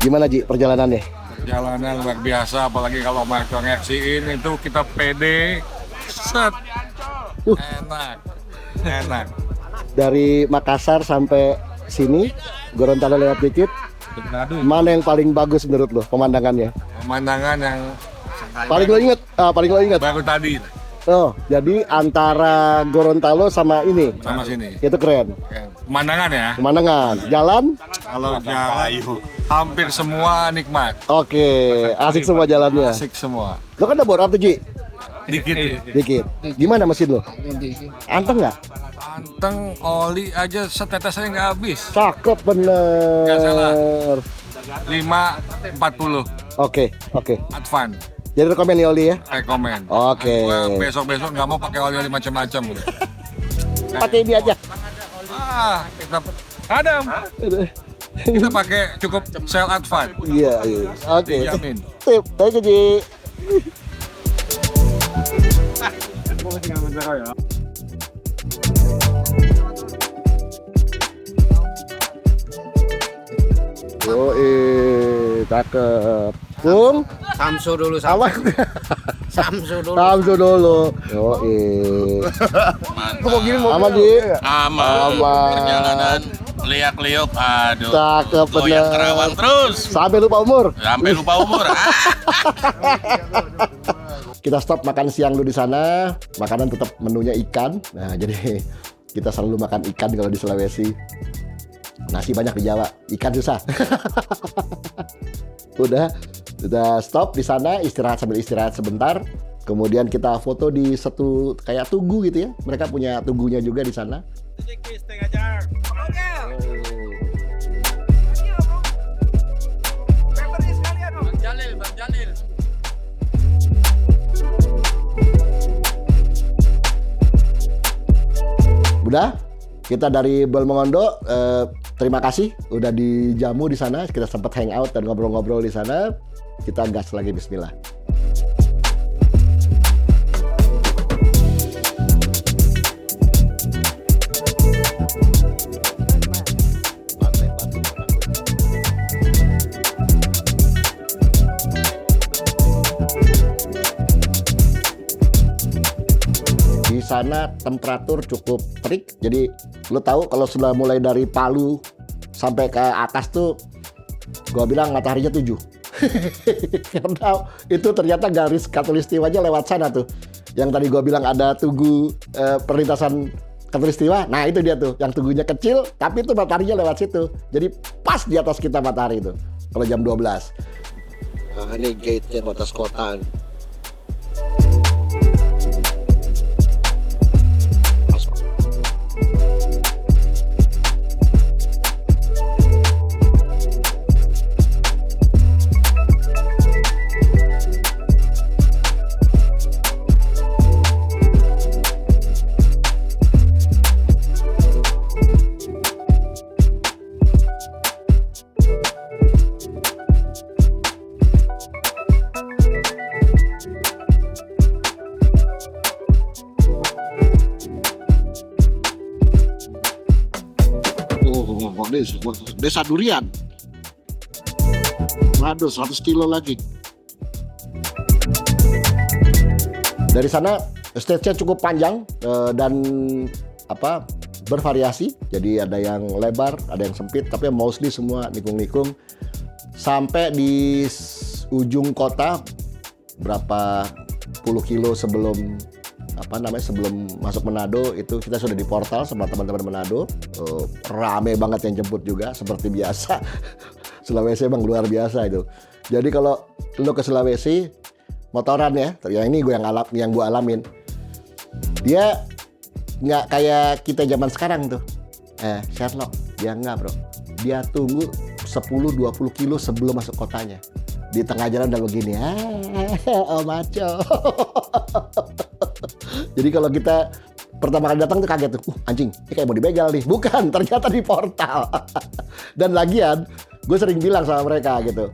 Gimana Ji perjalanannya? Perjalanan luar biasa, apalagi kalau Marco ngeksiin itu kita pede, set, enak. Dari Makassar sampai sini, Gorontalo lewat dikit. Mana yang paling bagus menurut lo pemandangannya? Pemandangan yang paling lo inget? Baru tadi. Oh, jadi antara Gorontalo sama ini? Sama sini. Itu keren. Pemandangan ya? Pemandangan. Jalan? Kalau jalan hampir semua nikmat. Oke, asik semua jalannya. Asik semua. Lo kan udah borak tuh Ji? Dikit. Gimana mesin lo? Anteng nggak? Anteng, oli aja setetes aja nggak habis. Cakep bener. Nggak salah. 540. Oke. Advan. Jadi rekomen nih oli ya? Rekomen. Oke. Besok-besok nggak mau pakai oli macam-macam. Pakai ini aja. Kita Adam. Kita pakai cukup Shell Advan. Iya. Oke. Dijamin. Sip, thank you Ji. Cakep. Bung, Samsu dulu, apa? Samsu dulu. Samsu dulu. Mau gini mau aman di? Aman. Perjalanan liak-liuk, aduh. Cakep Goyang bener. Kerawang terus. Sampai lupa umur. Sampai lupa umur. Kita stop makan siang dulu di sana. Makanan tetap menunya ikan. Nah, jadi kita selalu makan ikan kalau di Sulawesi. Nasi banyak di Jawa, ikan susah. Udah stop di sana, sambil istirahat sebentar. Kemudian kita foto di satu kayak tugu gitu ya. Mereka punya tugunya juga di sana. Udah, kita dari Bolmongondo, terima kasih udah dijamu di sana. Kita sempat hangout dan ngobrol-ngobrol di sana. Kita gas lagi, bismillah. Di sana temperatur cukup terik, jadi lo tahu kalau sudah mulai dari Palu sampai ke atas tuh, gua bilang mataharinya 7. Karena itu ternyata garis khatulistiwanya lewat sana tuh. Yang tadi gua bilang ada tugu perlintasan khatulistiwa, nah itu dia tuh, yang tugunya kecil tapi itu mataharinya lewat situ. Jadi pas di atas kita matahari itu kalau jam 12. Nah, ini gate-nya batas kota. Desa Durian. Waduh, 100 kilo lagi. Dari sana stage-nya cukup panjang dan bervariasi. Jadi ada yang lebar, ada yang sempit, tapi mostly semua nikung-nikung. Sampai di ujung kota berapa puluh kilo sebelum sebelum masuk Manado itu kita sudah di portal sama teman-teman Manado. Rame banget yang jemput juga seperti biasa. Sulawesi emang luar biasa itu. Jadi kalau lo ke Sulawesi motoran ya, yang ini gue yang gue alamin. Dia nggak kayak kita zaman sekarang tuh. Sherlock, dia nggak bro. Dia tunggu 10-20 kilo sebelum masuk kotanya. Di tengah jalan udah begini, oh maco. Jadi kalau kita pertama kali datang tuh kaget tuh, anjing, ini kayak mau dibegal nih. Bukan, ternyata di portal. Dan lagian, gue sering bilang sama mereka gitu,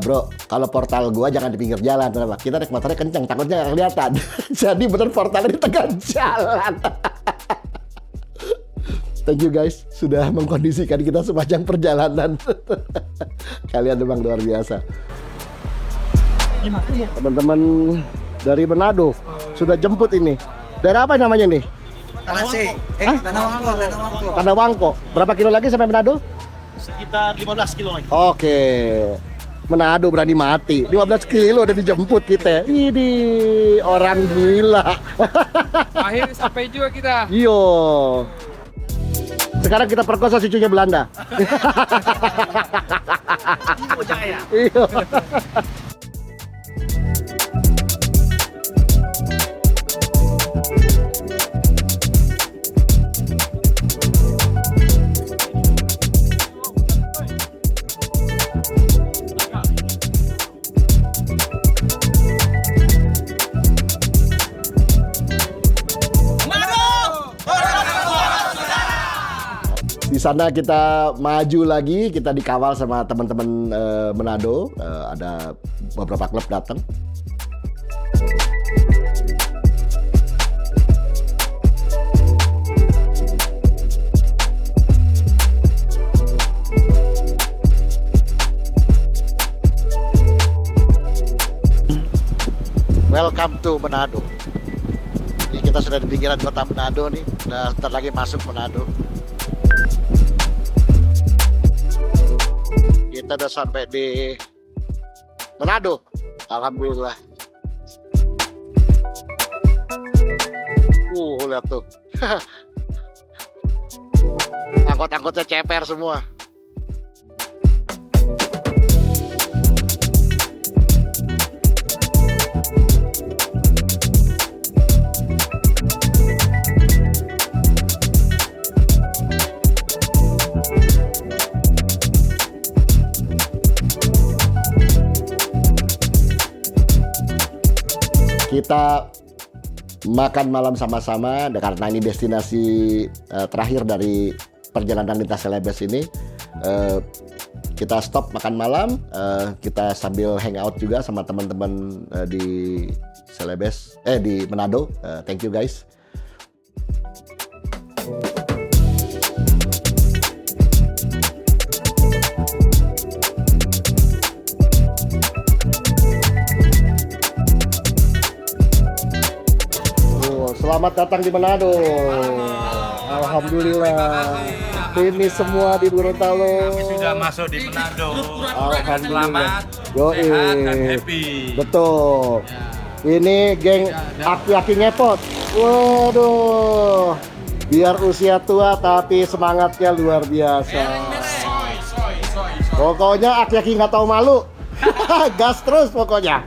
bro, kalau portal gue jangan di pinggir jalan, kenapa? Kita naik motornya kenceng, takutnya nggak kelihatan. Jadi bener portalnya di tengah jalan. Thank you guys, sudah mengkondisikan kita sepanjang perjalanan. Kalian memang luar biasa. Teman-teman dari Manado sudah jemput ini. Daerah apa namanya nih? Tanah Wangko. Berapa kilo lagi sampai Manado? Sekitar 15 kilo lagi. Oke. Manado berani mati. 15 kilo udah dijemput kita. Ini orang gila. Akhirnya sampai juga kita. Iyo. Sekarang kita perkosa cucunya Belanda. Iya. Di sana kita maju lagi, kita dikawal sama teman-teman Manado, ada beberapa klub datang. Welcome to Manado. Ini kita sudah di pinggiran kota Manado nih. Udah bentar lagi masuk Manado. Kita udah sampai di Manado. Alhamdulillah. Lihat tuh. Angkot-angkotnya ceper semua. Kita makan malam sama-sama karena ini destinasi terakhir dari perjalanan lintas Celebes ini. Kita stop makan malam, kita sambil hangout juga sama teman-teman di Celebes, di Manado. Thank you guys. Selamat datang di Manado. Alhamdulillah. Ini semua di Gorontalo. Kami sudah masuk di Manado. Alhamdulillah. Selamat, sehat, dan happy. Betul. Ini geng aki-aki ngepot. Waduh. Biar usia tua tapi semangatnya luar biasa. Pokoknya aki-aki nggak tahu malu. Gas terus pokoknya.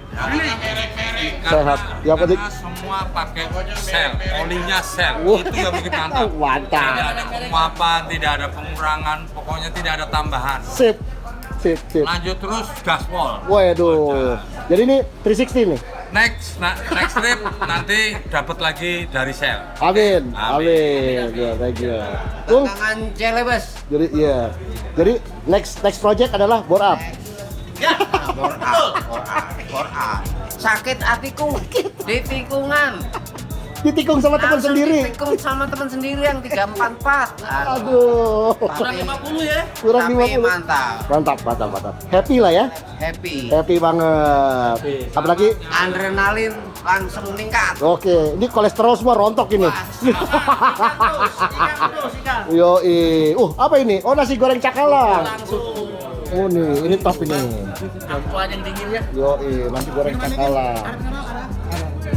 Sehat. Yang penting Semua pakai sel, olinya sel. Wah. Itu yang bikin mantap. Mantap. Tidak ada penguapan, tidak ada pengurangan, pokoknya tidak ada tambahan. Sip. Lanjut terus gaspol. Waduh. Jadi ini 360 nih. Next trip nanti dapat lagi dari sel. Amin. Ya, thank you. Tantangan Celebes. Jadi iya. Jadi next project adalah bore up. Ya, bore up. Sakit hatiku di tikungan. Ditikung sama teman sendiri. Ditikung sama teman sendiri yang 344. Aduh. Kurang 50 ya? Kurang Tapi 50. Mantap. Happy lah ya. Happy banget. Apalagi adrenalin langsung meningkat. Oke, ini kolesterol semua rontok ini. Yoi. Apa ini? Oh, nasi goreng cakalang. Oh nih, ini top ini. Akuan yang dingin ya. Yoi, nasi goreng cakalang.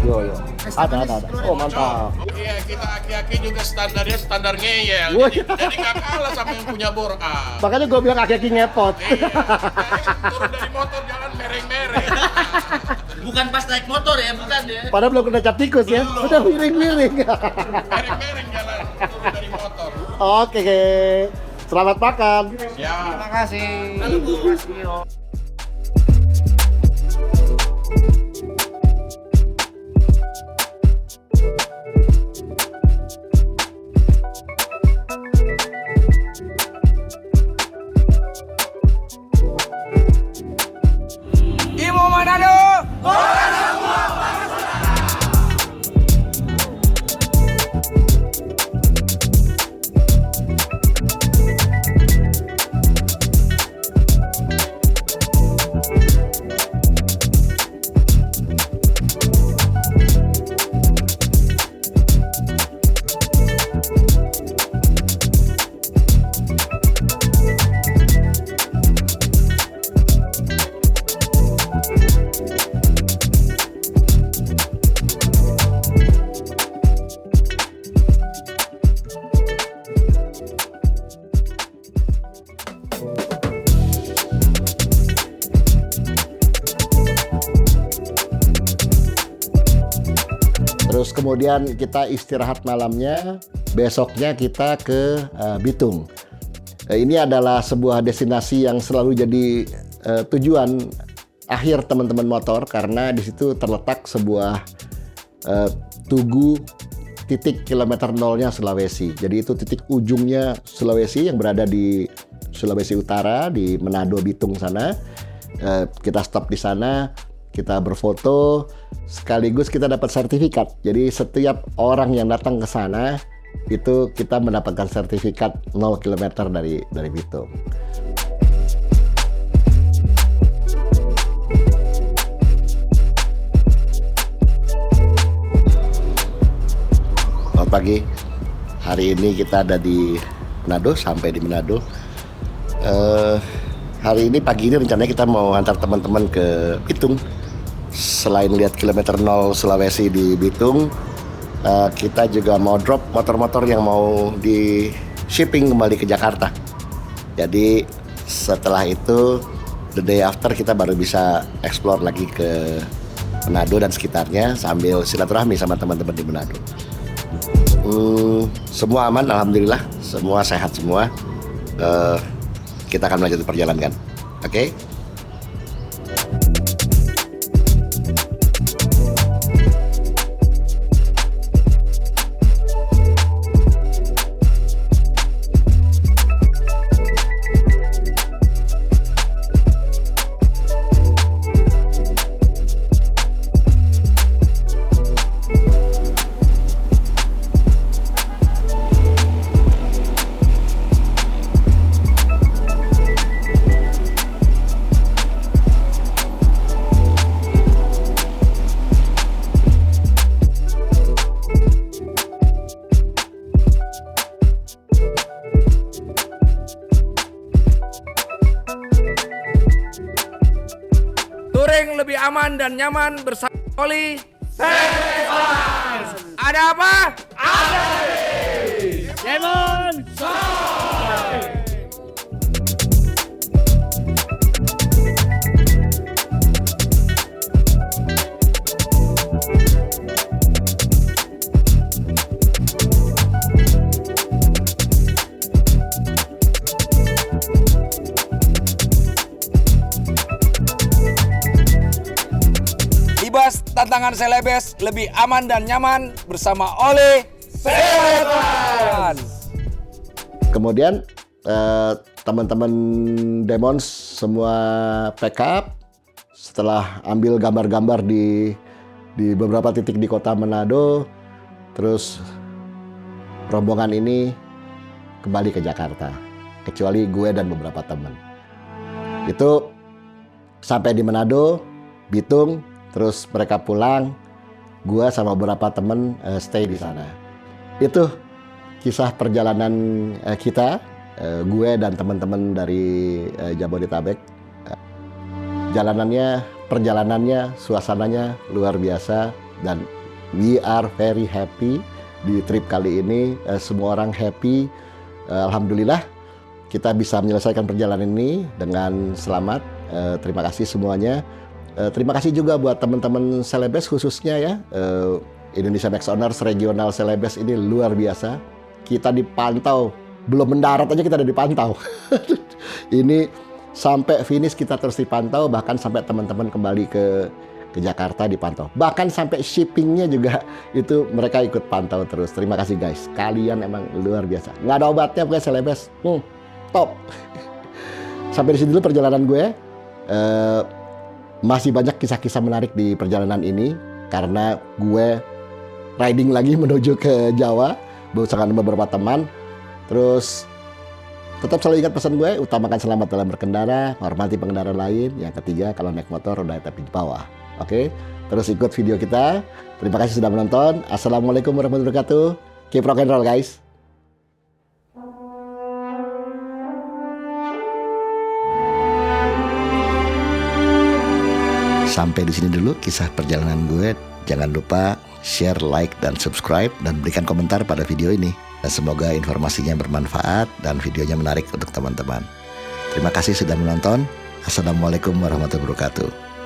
Yo. Ada. Oh, mantap. Iya, kita aki-aki juga standarnya standar ngeyel. Jadi nggak kalah sama yang punya bor up. Makanya gue bilang aki-aki ngepot. Turun dari motor jalan mereng-mereng. Bukan pas naik motor ya, bukan ya. Padahal belum kena cap tikus ya. Udah miring-miring. Mereng-mereng jalan turun dari motor. Oke. Selamat makan. Ya. Terima kasih. Imo Manado. Terus kemudian kita istirahat malamnya, besoknya kita ke Bitung. Ini adalah sebuah destinasi yang selalu jadi tujuan akhir teman-teman motor karena di situ terletak sebuah tugu titik kilometer nolnya Sulawesi. Jadi itu titik ujungnya Sulawesi yang berada di Sulawesi Utara di Manado Bitung sana. Kita stop di sana. Kita berfoto, sekaligus kita dapat sertifikat. Jadi setiap orang yang datang ke sana itu kita mendapatkan sertifikat 0 km dari Bitung. selamat pagi. Hari ini kita ada di Manado, sampai di Manado. Hari ini pagi ini rencananya kita mau antar teman-teman ke Bitung. Selain lihat kilometer 0 Sulawesi di Bitung, kita juga mau drop motor-motor yang mau di shipping kembali ke Jakarta. Jadi setelah itu, the day after kita baru bisa explore lagi ke Manado dan sekitarnya sambil silaturahmi sama teman-teman di Manado. Semua aman, alhamdulillah, semua sehat semua. Kita akan melanjutkan perjalanan kan, oke? Touring lebih aman dan nyaman bersama Oli. Ada apa? Ada. Lemon. Libas tantangan Celebes lebih aman dan nyaman bersama Oli Setan. Kemudian teman-teman Demons semua pack up setelah ambil gambar-gambar di beberapa titik di kota Manado, terus rombongan ini kembali ke Jakarta, kecuali gue dan beberapa teman. Itu sampai di Manado, Bitung, terus mereka pulang, gue sama beberapa temen stay di sana. Itu kisah perjalanan kita, gue dan teman-teman dari Jabodetabek. Perjalanannya, suasananya luar biasa, dan we are very happy di trip kali ini. Semua orang happy, alhamdulillah kita bisa menyelesaikan perjalanan ini dengan selamat. Terima kasih semuanya. Terima kasih juga buat teman-teman Celebes khususnya ya. Indonesia Max Owners Regional Celebes ini luar biasa. Kita dipantau, belum mendarat aja kita udah dipantau. Ini sampai finish kita terus dipantau, bahkan sampai teman-teman kembali ke Jakarta dipantau. Bahkan sampai shippingnya juga itu mereka ikut pantau terus. Terima kasih guys, kalian emang luar biasa. Nggak ada obatnya pokoknya Celebes. Top. Sampai di sini dulu perjalanan gue. Masih banyak kisah-kisah menarik di perjalanan ini karena gue riding lagi menuju ke Jawa bersama beberapa teman. Terus tetap selalu ingat pesan gue, utamakan selamat dalam berkendara, hormati pengendara lain. Yang ketiga, kalau naik motor roda tapi di bawah. Oke? Terus ikut video kita. Terima kasih sudah menonton. Assalamualaikum warahmatullahi wabarakatuh. Keep rock and roll guys. Sampai di sini dulu kisah perjalanan gue. Jangan lupa share, like, dan subscribe, dan berikan komentar pada video ini. Dan semoga informasinya bermanfaat dan videonya menarik untuk teman-teman. Terima kasih sudah menonton. Assalamualaikum warahmatullahi wabarakatuh.